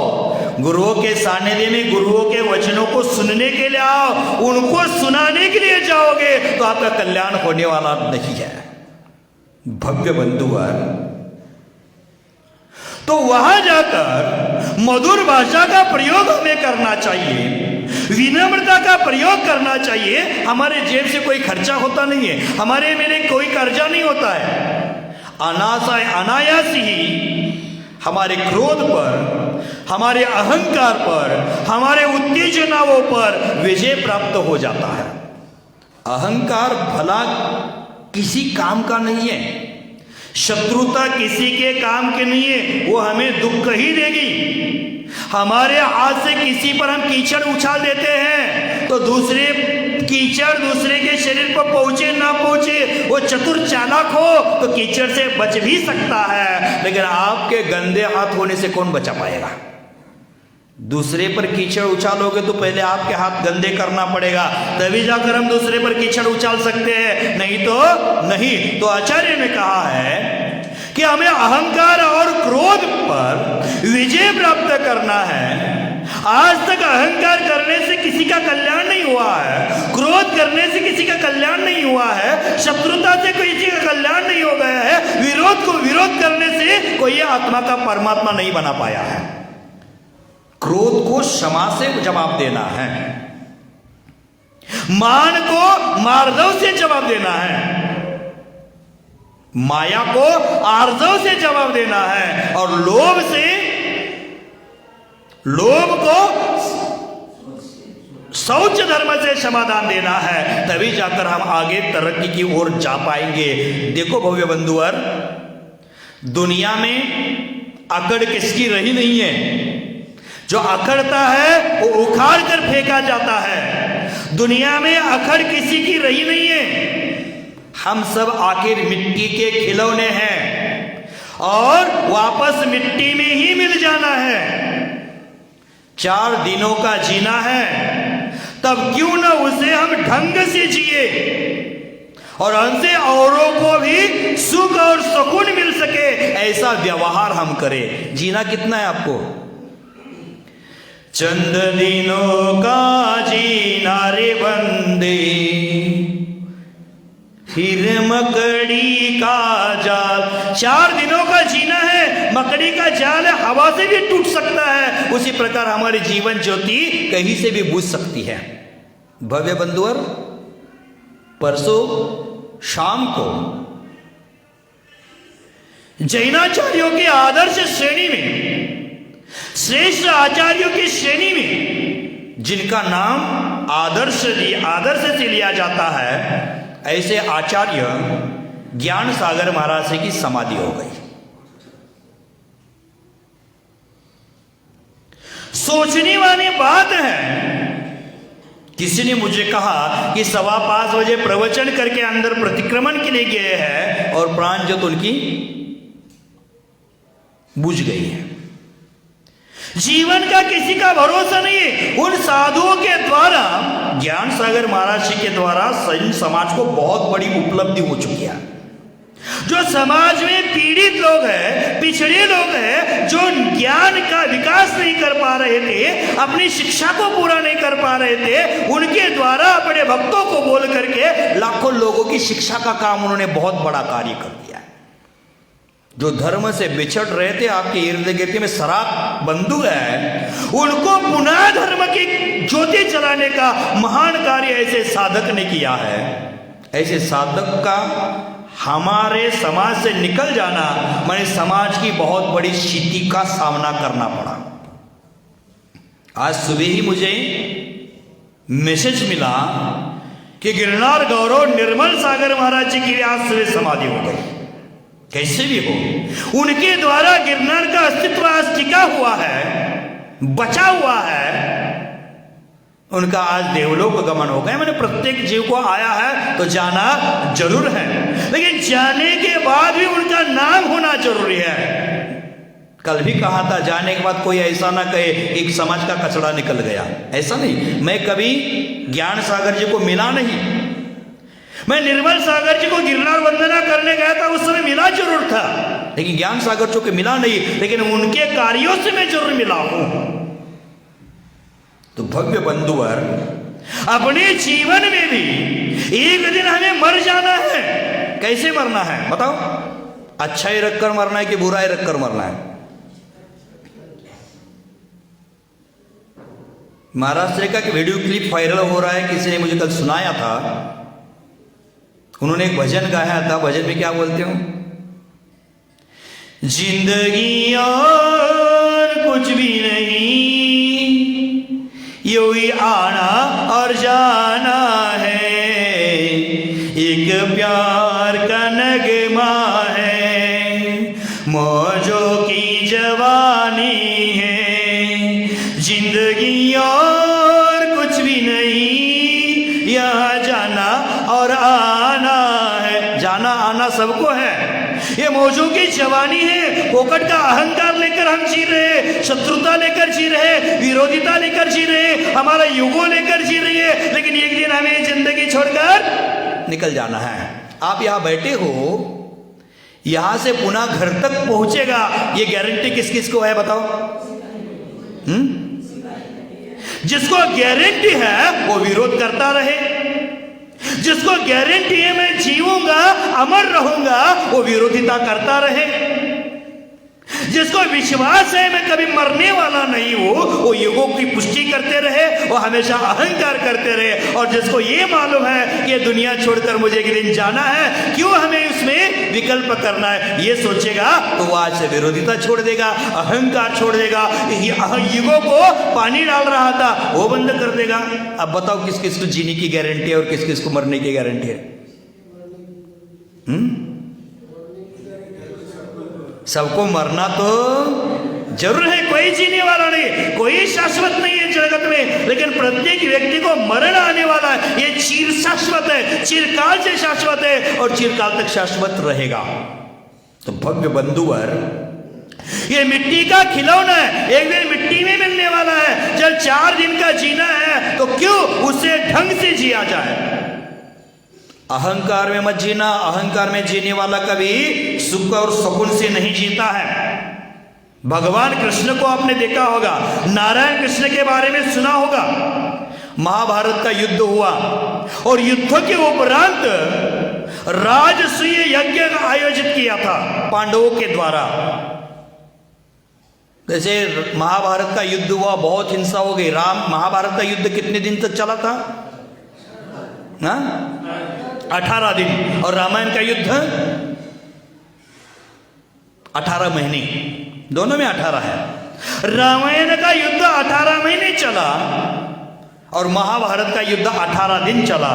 गुरुओं के सानिध्य में गुरुओं के वचनों को सुनने के लिए आओ। उनको सुनाने के लिए जाओगे तो आपका कल्याण होने वाला नहीं है। भव्य बंधुवर, तो वहां जाकर मधुर भाषा का प्रयोग हमें करना चाहिए, विनम्रता का प्रयोग करना चाहिए। हमारे जेब से कोई खर्चा होता नहीं है, हमारे मेरे कोई कर्जा नहीं होता है। अनायास ही हमारे क्रोध पर, हमारे अहंकार पर, हमारे उत्तेजनाओं पर विजय प्राप्त हो जाता है। अहंकार भला किसी काम का नहीं है, शत्रुता किसी के काम के नहीं है, वो हमें दुख ही देगी। हमारे हाथ से किसी पर हम कीचड़ उछाल देते हैं तो दूसरे कीचड़ दूसरे के शरीर पर पहुंचे ना पहुंचे, वो चतुर चालाक हो तो कीचड़ से बच भी सकता है, लेकिन आपके गंदे हाथ होने से कौन बचा पाएगा? दूसरे पर कीचड़ उछालोगे तो पहले आपके हाथ गंदे करना पड़ेगा, तभी जाकर हम दूसरे पर कीचड़ उछाल सकते हैं, नहीं तो नहीं। तो आचार्य ने कहा है कि हमें अहंकार और क्रोध पर विजय प्राप्त करना है। आज तक अहंकार करने से किसी का कल्याण नहीं हुआ है, क्रोध करने से किसी का कल्याण नहीं हुआ है, शत्रुता से किसी का कल्याण नहीं हो गया है, विरोध को विरोध करने से कोई आत्मा का परमात्मा नहीं बना पाया है। क्रोध को क्षमा से जवाब देना है, मान को मार्दव से जवाब देना है, माया को आर्जव से जवाब देना है, और लोभ को शौच धर्म से समाधान देना है, तभी जाकर हम आगे तरक्की की ओर जा पाएंगे। देखो भव्य बंधुवर, दुनिया में अकड़ किसकी रही नहीं है। जो अकड़ता है वो उखाड़ कर फेंका जाता है। दुनिया में अकड़ किसी की रही नहीं है। हम सब आखिर मिट्टी के खिलौने हैं और वापस मिट्टी में ही मिल जाना है। 4 दिनों का जीना है, तब क्यों न उसे हम ढंग से जिए और हमसे औरों को भी सुख और सुकून मिल सके, ऐसा व्यवहार हम करें। जीना कितना है आपको? चंद दिनों का जीना रे बंदे, फिर मकड़ी का जाल। 4 दिनों का जीना है, मकड़ी का जाल है, हवा से भी टूट सकता है। उसी प्रकार हमारी जीवन ज्योति कहीं से भी बुझ सकती है। भव्य बंधुवर, परसों शाम को जैनाचार्यों के आदर्श श्रेणी में, श्रेष्ठ आचार्यों की श्रेणी में, जिनका नाम आदर्श से लिया जाता है, ऐसे आचार्य ज्ञान सागर महाराज की समाधि हो गई। सोचने वाली बात है, किसी ने मुझे कहा कि 5:15 बजे प्रवचन करके अंदर प्रतिक्रमण के लिए गए हैं और प्राण ज्योत उनकी बुझ गई है। जीवन का किसी का भरोसा नहीं है। उन साधुओं के द्वारा, ज्ञान सागर महाराज जी के द्वारा समाज को बहुत बड़ी उपलब्धि हो चुकी है। जो समाज में पीड़ित लोग हैं, पिछड़े लोग हैं, जो ज्ञान का विकास नहीं कर पा रहे थे, अपनी शिक्षा को पूरा नहीं कर पा रहे थे, उनके द्वारा अपने भक्तों को बोल करके लाखों लोगों की शिक्षा का काम उन्होंने बहुत बड़ा कार्य कर दिया। जो धर्म से बिछड़ रहे थे, आपके इर्द गिर्द में सराक बंधु है, उनको पुनः धर्म की ज्योति जलाने का महान कार्य ऐसे साधक ने किया है। ऐसे साधक का हमारे समाज से निकल जाना माने समाज की बहुत बड़ी स्थिति का सामना करना पड़ा। आज सुबह ही मुझे मैसेज मिला कि गिरनार गौरव निर्मल सागर महाराज जी की आज सुबह समाधि हो गई। कैसे भी हो, उनके द्वारा गिरनार का अस्तित्व आज टिका हुआ है, बचा हुआ है। उनका आज देवलोक गमन हो गया। मैंने प्रत्येक जीव को आया है तो जाना जरूर है, लेकिन जाने के बाद भी उनका नाम होना जरूरी है। कल भी कहा था, जाने के बाद कोई ऐसा ना कहे एक समाज का कचरा निकल गया, ऐसा नहीं। मैं कभी ज्ञान सागर जी को मिला नहीं। मैं निर्मल सागर जी को गिरनार वंदना करने गया था, उस समय मिला जरूर था, लेकिन ज्ञान सागर जी को मिला नहीं, लेकिन उनके कार्यों से मैं जरूर मिला हूं। तो भव्य बंधुवर, अपने जीवन में भी एक दिन हमें मर जाना है। कैसे मरना है बताओ? अच्छा ही रखकर मरना है कि बुरा ही रखकर मरना है? महाराष्ट्र का एक वीडियो क्लिप वायरल हो रहा है, किसी ने मुझे कल सुनाया था। उन्होंने एक भजन गाया था। भजन में क्या बोलते हो? जिंदगी और कुछ भी नहीं, यूं ही आना और जाना है, एक प्यार का नगमा है, मौजों की जवानी है। जिंदगी और कुछ भी नहीं, यहाँ जाना और आना है। जाना आना सबको है, ये मौजों की जवानी है। पोकट का अहंकार लेकर लेकर हम जी रहे, शत्रुता लेकर जी रहे, विरोधिता लेकर जी रहे, हमारा युगो लेकर जी रही है, लेकिन एक दिन हमें जिंदगी छोड़कर निकल जाना है। आप यहां बैठे हो, यहां से पुनः घर तक पहुंचेगा, ये गारंटी किस किस को है बताओ? जिसको गारंटी है वो विरोध करता रहे, जिसको गारंटी है मैं जीऊंगा, अमर रहूंगा, वो विरोधिता करता रहे। जिसको विश्वास है मैं कभी मरने वाला नहीं हूं, वो युगों की पुष्टि करते रहे, वो हमेशा अहंकार करते रहे। और जिसको ये मालूम है कि ये छोड़कर मुझे एक दिन जाना है, क्यों हमें उसमें विकल्प करना है, ये सोचेगा तो वो आज से विरोधिता छोड़ देगा, अहंकार छोड़ देगा, युगों को पानी डाल रहा था वो बंद कर देगा। अब बताओ किस किस को जीने की गारंटी है और किस किस को मरने की गारंटी है? सबको मरना तो जरूर है, कोई जीने वाला नहीं, कोई शाश्वत नहीं है जगत में, लेकिन प्रत्येक व्यक्ति को मरण आने वाला है। ये चिर शाश्वत है, चिरकाल से शाश्वत है और चिरकाल तक शाश्वत रहेगा। तो भव्य बंधुवर, ये मिट्टी का खिलौना है, एक दिन मिट्टी में मिलने वाला है। जब 4 दिन का जीना है तो क्यों उसे ढंग से जिया जाए। अहंकार में मत जीना, अहंकार में जीने वाला कभी सुख और सुकून से नहीं जीता है। भगवान कृष्ण को आपने देखा होगा, नारायण कृष्ण के बारे में सुना होगा। महाभारत का युद्ध हुआ और युद्ध के उपरांत राजसूय यज्ञ आयोजित किया था पांडवों के द्वारा। जैसे महाभारत का युद्ध हुआ, बहुत हिंसा हो गई। महाभारत का युद्ध कितने दिन तक चला था? 18 दिन। और रामायण का युद्ध 18 महीने, दोनों में 18 है। रामायण का युद्ध 18 महीने चला और महाभारत का युद्ध 18 दिन चला।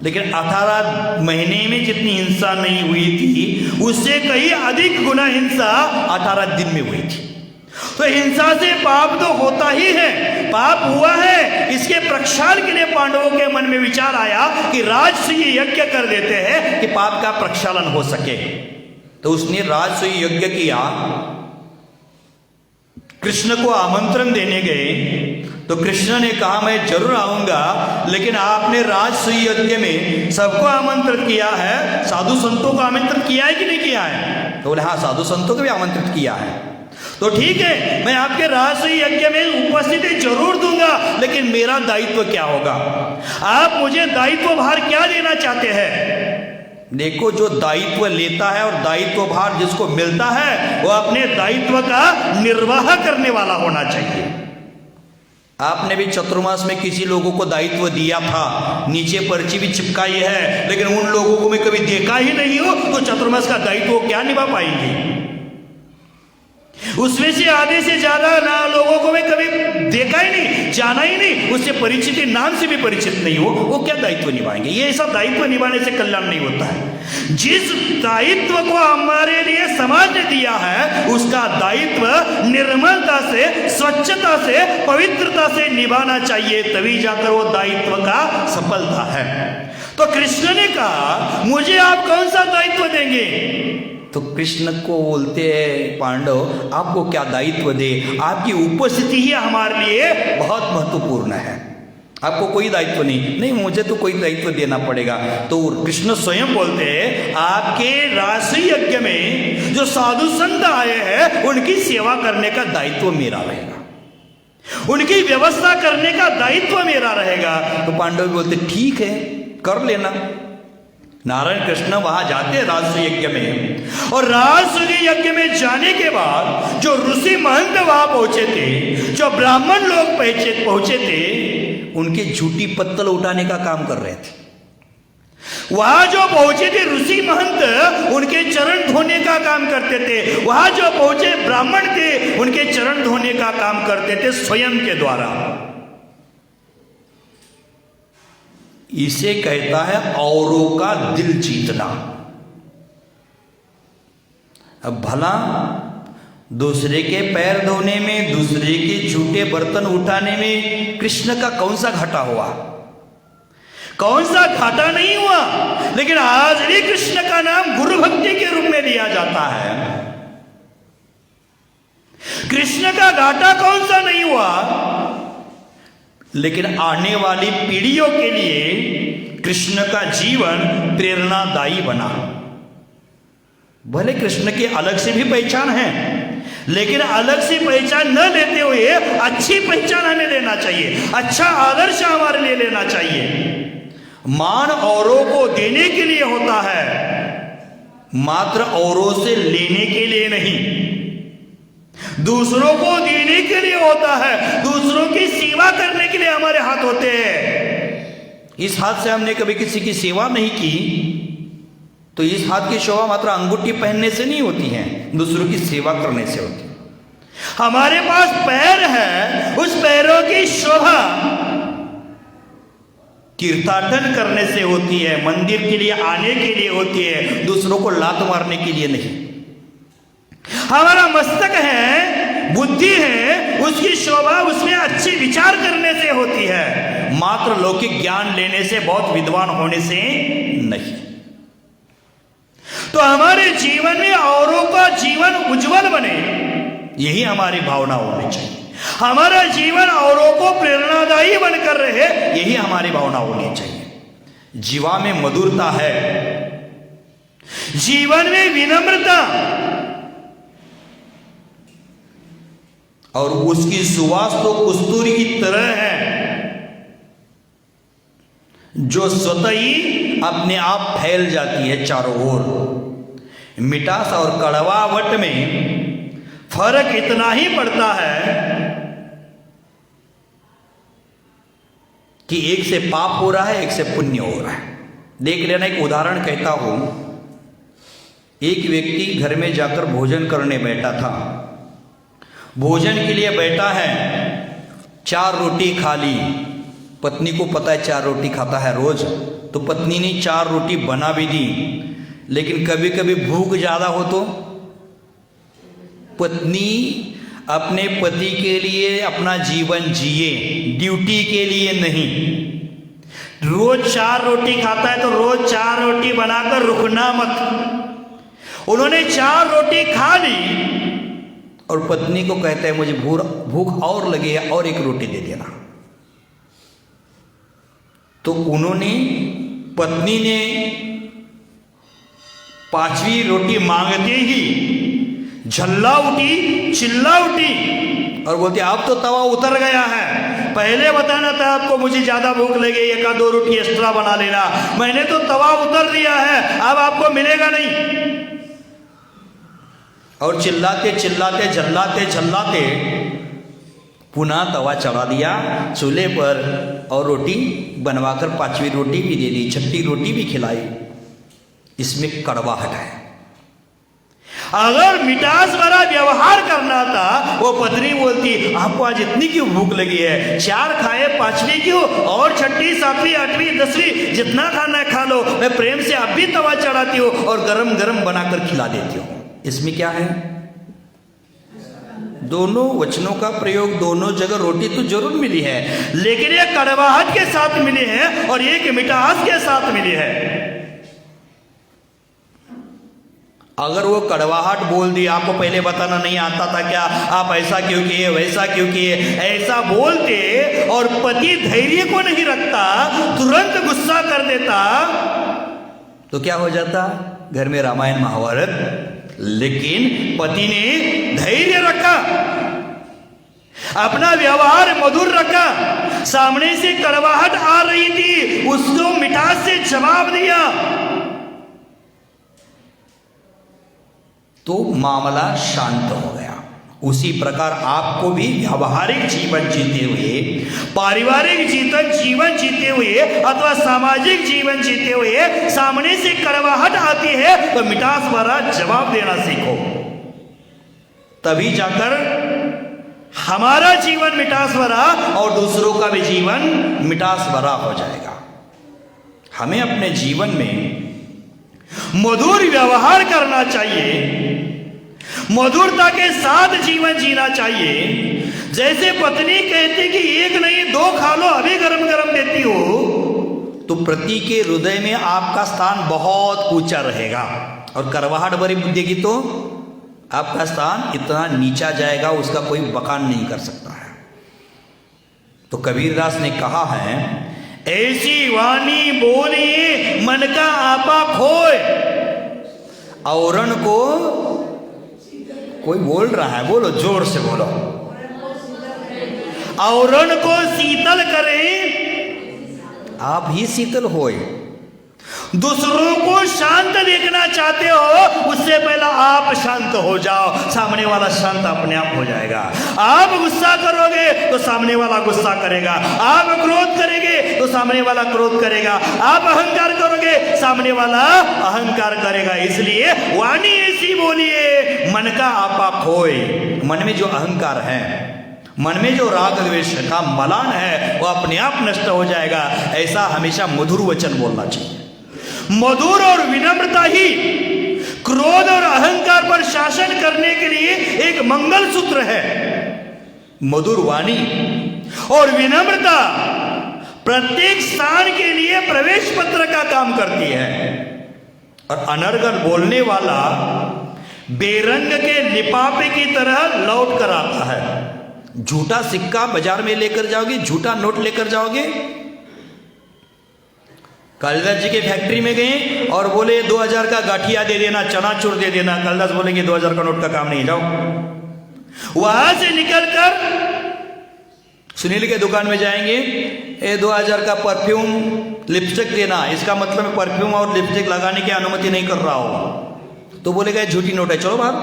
लेकिन 18 महीने में जितनी हिंसा नहीं हुई थी, उससे कहीं अधिक गुना हिंसा 18 दिन में हुई थी। तो हिंसा से पाप तो होता ही है, पाप हुआ है। इसके प्रक्षालन के लिए पांडवों के मन में विचार आया कि राजसूय यज्ञ कर देते हैं कि पाप का प्रक्षालन हो सके। तो उसने राजसूय यज्ञ किया। कृष्ण को आमंत्रण देने गए तो कृष्ण ने कहा मैं जरूर आऊंगा, लेकिन आपने राजसूय यज्ञ में सबको आमंत्रित किया है, साधु संतों को आमंत्रित किया है कि नहीं किया है? तो बोले हाँ, साधु संतों को भी आमंत्रित किया है। तो ठीक है, मैं आपके राजसूय यज्ञ में उपस्थिति जरूर दूंगा, लेकिन मेरा दायित्व क्या होगा? आप मुझे दायित्व भार क्या देना चाहते हैं? देखो, जो दायित्व लेता है और दायित्व भार जिसको मिलता है, वो अपने दायित्व का निर्वाह करने वाला होना चाहिए। आपने भी चतुर्मास में किसी लोगों को दायित्व दिया था, नीचे पर्ची भी चिपकाई है, लेकिन उन लोगों को मैं कभी देखा ही नहीं हो, तो चतुर्मास का दायित्व क्या निभा पाएंगे? उसमें से आधे से ज्यादा ना लोगों को मैं कभी देखा ही नहीं, जाना ही नहीं, उससे परिचित, नाम से भी परिचित नहीं हो, वो क्या दायित्व निभाएंगे? ये ऐसा दायित्व निभाने से कल्याण नहीं होता है। जिस दायित्व को हमारे लिए समाज ने दिया है, उसका दायित्व निर्मलता से, स्वच्छता से, पवित्रता से निभाना चाहिए, तभी जाकर वो दायित्व का सफलता है। तो कृष्ण ने कहा मुझे आप कौन सा दायित्व देंगे? तो कृष्ण को बोलते हैं पांडव, आपको क्या दायित्व दे? आपकी उपस्थिति ही हमारे लिए बहुत महत्वपूर्ण है। आपको कोई दायित्व नहीं, मुझे तो कोई दायित्व देना पड़ेगा। तो कृष्ण स्वयं बोलते हैं आपके राजसूय यज्ञ में जो साधु संत आए हैं, उनकी सेवा करने का दायित्व मेरा रहेगा, उनकी व्यवस्था करने का दायित्व मेरा रहेगा। तो पांडव बोलते ठीक है, कर लेना। नारायण कृष्ण वहां जाते राजसूय यज्ञ में, और राजसूय यज्ञ में जाने के बाद जो ऋषि महंत वहां पहुंचे थे, जो ब्राह्मण लोग पहुंचे थे, उनके झूठी पत्तल उठाने का काम कर रहे थे। वहां जो पहुंचे थे ऋषि महंत, उनके चरण धोने का काम करते थे। वहां जो पहुंचे ब्राह्मण थे, उनके चरण धोने का काम करते थे स्वयं के द्वारा। इसे कहता है औरों का दिल जीतना। अब भला दूसरे के पैर धोने में, दूसरे के झूठे बर्तन उठाने में कृष्ण का कौन सा घाटा हुआ? कौन सा घाटा नहीं हुआ। लेकिन आज भी कृष्ण का नाम गुरु भक्ति के रूप में लिया जाता है। कृष्ण का घाटा कौन सा नहीं हुआ, लेकिन आने वाली पीढ़ियों के लिए कृष्ण का जीवन प्रेरणादायी बना। भले कृष्ण की अलग से भी पहचान है, लेकिन अलग से पहचान न लेते हुए अच्छी पहचान हमें लेना चाहिए, अच्छा आदर्श हमारे लिए लेना चाहिए। मान औरों को देने के लिए होता है, मात्र औरों से लेने के लिए नहीं। दूसरों को देने के लिए होता है, दूसरों की सेवा करने के लिए हमारे हाथ होते हैं। इस हाथ से हमने कभी किसी की सेवा नहीं की, तो इस हाथ की शोभा मात्र अंगूठी पहनने से नहीं होती है, दूसरों की सेवा करने से होती है। हमारे पास पैर है, उस पैरों की शोभा तीर्थाटन करने से होती है, मंदिर के लिए आने के लिए होती है, दूसरों को लात मारने के लिए नहीं। हमारा मस्तक है, बुद्धि है, उसकी शोभा उसमें अच्छे विचार करने से होती है, मात्र लौकिक ज्ञान लेने से, बहुत विद्वान होने से नहीं। तो हमारे जीवन में औरों का जीवन उज्जवल बने, यही हमारी भावना होनी चाहिए। हमारा जीवन औरों को प्रेरणादायी बनकर रहे, यही हमारी भावना होनी चाहिए। जीवा में मधुरता है, जीवन में विनम्रता, और उसकी सुवास तो कस्तूरी की तरह है, जो स्वतः ही अपने आप फैल जाती है चारों ओर। मिठास और कड़वाहट में फर्क इतना ही पड़ता है कि एक से पाप हो रहा है, एक से पुण्य हो रहा है। देख लेना, एक उदाहरण कहता हूं। एक व्यक्ति घर में जाकर भोजन करने बैठा था। भोजन के लिए बैठा है, 4 रोटी खा ली। पत्नी को पता है 4 रोटी खाता है रोज, तो पत्नी ने 4 रोटी बना भी दी। लेकिन कभी कभी भूख ज्यादा हो तो पत्नी अपने पति के लिए अपना जीवन जिए, ड्यूटी के लिए नहीं। रोज 4 रोटी खाता है तो रोज 4 रोटी बनाकर रुकना मत। उन्होंने 4 रोटी खा ली और पत्नी को कहता है मुझे भूख और लगी है, और 1 रोटी दे देना। तो उन्होंने, पत्नी ने 5वीं रोटी मांगते ही झल्ला उठी, चिल्ला उठी और बोलती अब तो तवा उतर गया है, पहले बताना था आपको मुझे ज्यादा भूख लगी, 1-2 रोटी एक्स्ट्रा बना लेना, मैंने तो तवा उतर दिया है, अब आपको मिलेगा नहीं। और चिल्लाते चिल्लाते झल्लाते झल्लाते पुनः तवा चढ़ा दिया चूल्हे पर और रोटी बनवाकर 5वीं रोटी भी दे दी, 6ठी रोटी भी खिलाई। इसमें कड़वाहट है। अगर मिठास भरा व्यवहार करना था, वो पत्नी बोलती आपको आज इतनी क्यों भूख लगी है, 4 खाए 5वीं क्यों, और 6ठी 7वीं 8वीं 10वीं जितना खाना है खा लो, मैं प्रेम से अब भी तवा चढ़ाती हूँ और गरम गरम बनाकर खिला देती हूँ। इसमें क्या है? दोनों वचनों का प्रयोग, दोनों जगह रोटी तो जरूर मिली है, लेकिन ये कड़वाहट के साथ मिली है और एक मिठास के साथ मिली है। अगर वो कड़वाहट बोल दी, आपको पहले बताना नहीं आता था क्या, आप ऐसा क्यों किए, वैसा क्यों किए, ऐसा बोलते और पति धैर्य को नहीं रखता, तुरंत गुस्सा कर देता, तो क्या हो जाता? घर में रामायण महाभारत। लेकिन पति ने धैर्य रखा, अपना व्यवहार मधुर रखा, सामने से कड़वाहट आ रही थी, उसको मिठास से जवाब दिया, तो मामला शांत हो गया। उसी प्रकार आपको भी व्यावहारिक जीवन जीते हुए, पारिवारिक जीवन जीते हुए अथवा सामाजिक जीवन जीते हुए सामने से कड़वाहट आती है तो मिठास भरा जवाब देना सीखो, तभी जाकर हमारा जीवन मिठास भरा और दूसरों का भी जीवन मिठास भरा हो जाएगा। हमें अपने जीवन में मधुर व्यवहार करना चाहिए, मधुरता के साथ जीवन जीना चाहिए। जैसे पत्नी कहती कि 1 नहीं 2 खा लो, अभी गरम गरम देती हो, तो पति के हृदय में आपका स्थान बहुत ऊंचा रहेगा। और करवाहट भरी देगी तो आपका स्थान इतना नीचा जाएगा, उसका कोई बखान नहीं कर सकता है। तो कबीरदास ने कहा है, ऐसी वाणी बोली मन का आपा खोए, औरन को कोई बोल रहा है, बोलो जोर से बोलो, औरन को शीतल करें आप ही शीतल होए। दूसरों को शांत देखना चाहते हो, उससे पहला आप शांत हो जाओ, सामने वाला शांत अपने आप हो जाएगा। आप गुस्सा करोगे तो सामने वाला गुस्सा करेगा, आप क्रोध करेंगे तो सामने वाला क्रोध करेगा, आप अहंकार करोगे सामने वाला अहंकार करेगा। इसलिए वाणी ऐसी बोलिए मन का आपा खोए, मन में जो अहंकार है, मन में जो राग द्वेष का मलान है, वो अपने आप नष्ट हो जाएगा। ऐसा हमेशा मधुर वचन बोलना चाहिए। मधुर और विनम्रता ही क्रोध और अहंकार पर शासन करने के लिए एक मंगल सूत्र है। मधुर वाणी और विनम्रता प्रत्येक स्थान के लिए प्रवेश पत्र का काम करती है। और अनर्गल बोलने वाला बेरंग के लिफाफे की तरह लौट कर आता है। झूठा सिक्का बाजार में लेकर जाओगे, झूठा नोट लेकर जाओगे। कालिदास जी के फैक्ट्री में गए और बोले 2000 का गाठिया दे देना, चनाचूर दे देना। कालिदास बोलेंगे 2000 का नोट का काम नहीं, जाओ। वहां से निकलकर सुनील के दुकान में जाएंगे, 2000 का परफ्यूम लिपस्टिक देना, इसका मतलब मैं परफ्यूम और लिपस्टिक लगाने की अनुमति नहीं कर रहा हूं। तो बोलेगा झूठी नोट है, चलो बाहर।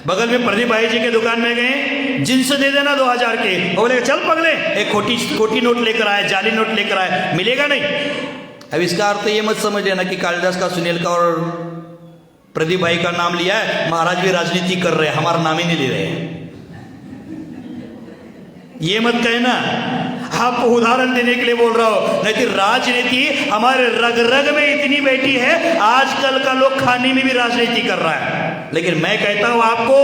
बगल में प्रदीप भाई जी के दुकान में गए, जिनसे दे देना 2000 के, बोलेगा चल पगले, एक खोटी नोट लेकर आए, जाली नोट लेकर आए, मिलेगा नहीं। अब इसका अर्थ ये मत समझ लेना कि कालिदास का, सुनील का और प्रदीप भाई का नाम लिया है, महाराज भी राजनीति कर रहे हैं, हमारा नाम ही नहीं ले रहे हैं, ये मत कहना। आपको उदाहरण देने के लिए बोल रहा हूं, नहीं तो राजनीति हमारे रग रग में इतनी बैठी है, आजकल का लोग खाने में भी राजनीति कर रहा है। लेकिन मैं कहता हूं आपको,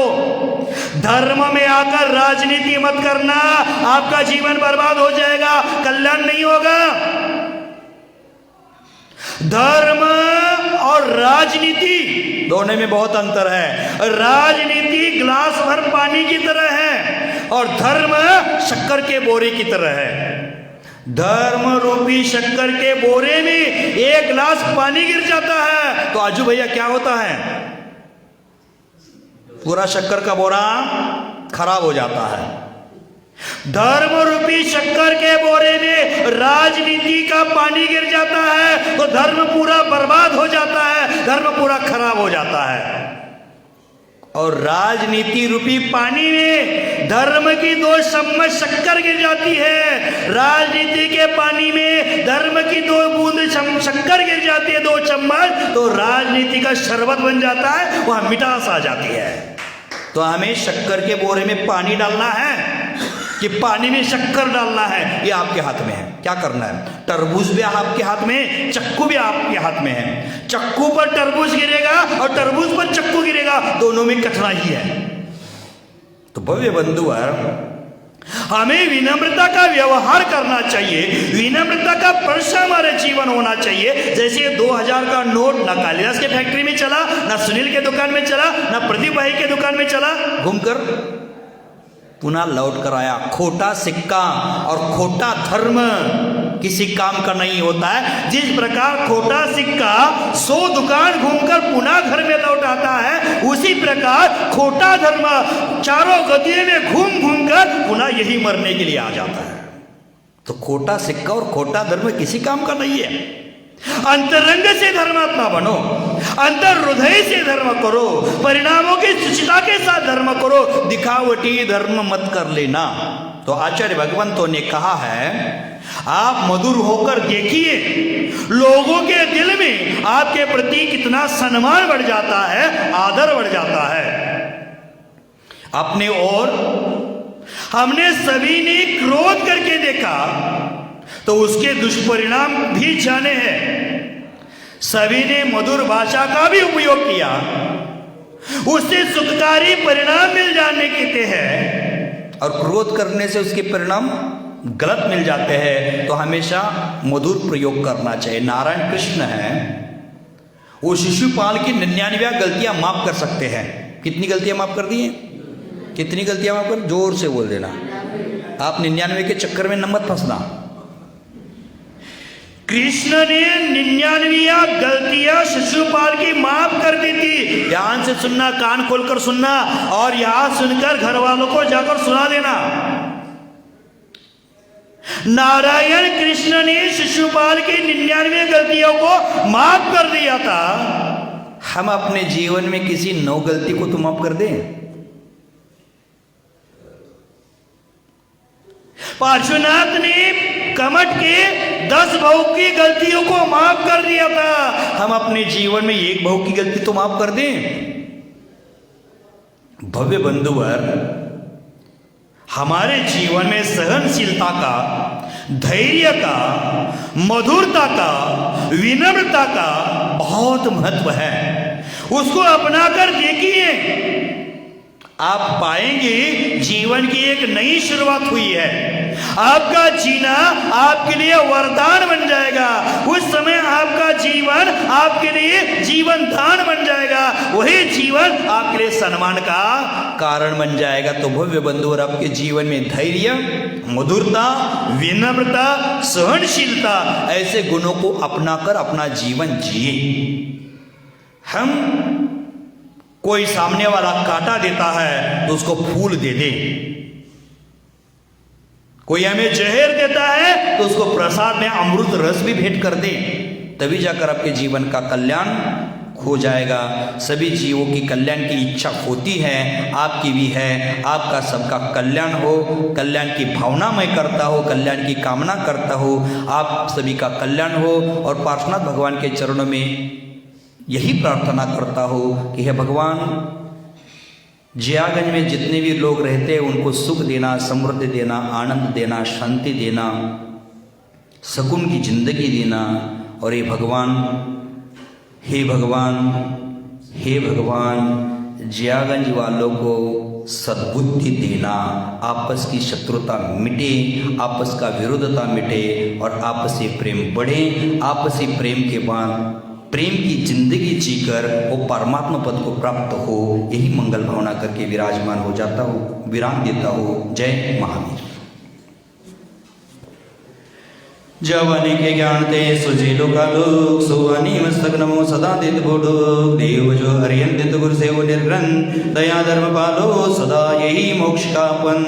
धर्म में आकर राजनीति मत करना, आपका जीवन बर्बाद हो जाएगा, कल्याण नहीं होगा। धर्म और राजनीति दोनों में बहुत अंतर है। राजनीति गिलास भर पानी की तरह है और धर्म शक्कर के बोरे की तरह है। धर्म रूपी शक्कर के बोरे में एक गिलास पानी गिर जाता है तो आजू भैया क्या होता है, पूरा शक्कर का बोरा खराब हो जाता है। धर्म रूपी शक्कर के बोरे में राजनीति का पानी गिर जाता है तो धर्म पूरा बर्बाद हो जाता है, धर्म पूरा खराब हो जाता है। और राजनीति रूपी पानी में धर्म की 2 चम्मच शक्कर गिर जाती है, राजनीति के पानी में धर्म की 2 बूंद शक्कर गिर जाती है, 2 चम्मच, तो राजनीति का शरबत बन जाता है, वहां मिठास आ जाती है। तो हमें शक्कर के बोरे में पानी डालना है कि पानी में शक्कर डालना है, ये आपके हाथ में है। क्या करना है? तरबूज भी आपके हाथ में, चक्कू भी आपके हाथ में है। चक्कू पर तरबूज गिरेगा और तरबूज पर चक्कू गिरेगा, दोनों में कठिनाई है। तो भव्य बंधुवर, हमें विनम्रता का व्यवहार करना चाहिए, विनम्रता का स्पर्श हमारे जीवन होना चाहिए। जैसे 2000 का नोट ना कालिदास के फैक्ट्री में चला, ना सुनील के दुकान में चला, ना प्रदीप भाई के दुकान में चला, घूमकर पुनः लौट कर आया। खोटा सिक्का और खोटा धर्म किसी काम का नहीं होता है। जिस प्रकार खोटा सिक्का 100 दुकान घूमकर पुनः घर में लौट आता है, उसी प्रकार खोटा धर्म चारों गतियों में घूम घूम कर पुनः यही मरने के लिए आ जाता है। तो खोटा सिक्का और खोटा धर्म किसी काम का नहीं है। अंतरंग से धर्मात्मा बनो, अंतर हृदय से धर्म करो, परिणामों की शुचिता के साथ धर्म करो, दिखावटी धर्म मत कर लेना। तो आचार्य भगवंतों ने कहा है, आप मधुर होकर देखिए, लोगों के दिल में आपके प्रति कितना सम्मान बढ़ जाता है, आदर बढ़ जाता है। अपने और हमने सभी ने क्रोध करके देखा तो उसके दुष्परिणाम भी जाने हैं। सभी ने मधुर भाषा का भी उपयोग किया, उससे सुखकारी परिणाम मिल जाने के हैं, और क्रोध करने से उसके परिणाम गलत मिल जाते हैं। तो हमेशा मधुर प्रयोग करना चाहिए। नारायण कृष्ण है, वो शिशुपाल की 99 गलतियां माफ कर सकते हैं, कितनी गलतियां माफ कर दी हैं? कितनी गलतियां माफ कर? जोर से बोल देना। आप 99 के चक्कर में न मत फंसना। कृष्ण ने 99 गलतियां शिशुपाल की माफ कर दी थी। ध्यान से सुनना, कान खोलकर सुनना, और यहां सुनकर घर वालों को जाकर सुना देना। नारायण कृष्ण ने शिशुपाल की 99 गलतियों को माफ कर दिया था। हम अपने जीवन में किसी 9 गलती को तो माफ कर दें। पार्श्वनाथ ने कमठ के 10 बहू की गलतियों को माफ कर दिया था। हम अपने जीवन में 1 बहू की गलती तो माफ कर दें। भव्य बंधुवर, हमारे जीवन में सहनशीलता का, धैर्य का, मधुरता का, विनम्रता का बहुत महत्व है। उसको अपनाकर देखिए, आप पाएंगे जीवन की एक नई शुरुआत हुई है। आपका जीना आपके लिए वरदान बन जाएगा। उस समय आपका जीवन आपके लिए जीवन दान बन जाएगा। वही जीवन आपके लिए सम्मान का कारण बन जाएगा। तो भव्य बंधु, और आपके जीवन में धैर्य, मधुरता, विनम्रता, सहनशीलता, ऐसे गुणों को अपनाकर अपना जीवन जिए। हम कोई सामने वाला कांटा देता है तो उसको फूल दे दे। कोई हमें जहर देता है तो उसको प्रसाद में अमृत रस भी भेंट कर दे। तभी जाकर आपके जीवन का कल्याण हो जाएगा। सभी जीवों की कल्याण की इच्छा होती है, आपकी भी है। आपका सबका कल्याण हो, कल्याण की भावना मैं करता हो, कल्याण की कामना करता हो, आप सभी का कल्याण हो। और पार्श्वनाथ भगवान के चरणों में यही प्रार्थना करता हो कि हे भगवान, जियागंज में जितने भी लोग रहते हैं उनको सुख देना, समृद्धि देना, आनंद देना, शांति देना, सुकून की जिंदगी देना। और हे भगवान, हे भगवान, हे भगवान, जियागंज वालों को सद्बुद्धि देना, आपस की शत्रुता मिटे, आपस का विरोधता मिटे और आपसी प्रेम बढ़े। आपसी प्रेम के बाद प्रेम की जिंदगी जीकर वो परमात्मा पद को प्राप्त हो। यही मंगल भावना करके विराजमान हो जाता हो, विराम देता हो। जय महावीर। जवानी के ज्ञान ते सुजीलो का लोक सुवानी मस्तक नमो सदा दित बोडो देव जो हरियन दित गुरु सेव निर्ग्रन दया धर्म पालो सदा यही मोक्ष का अपन।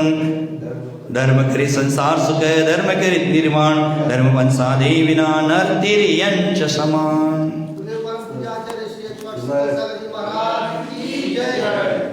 धर्म करे संसार सुख, धर्म करे निर्माण, धर्म बंसा दे विना नर तिर्यंच समान। महाराज की जय।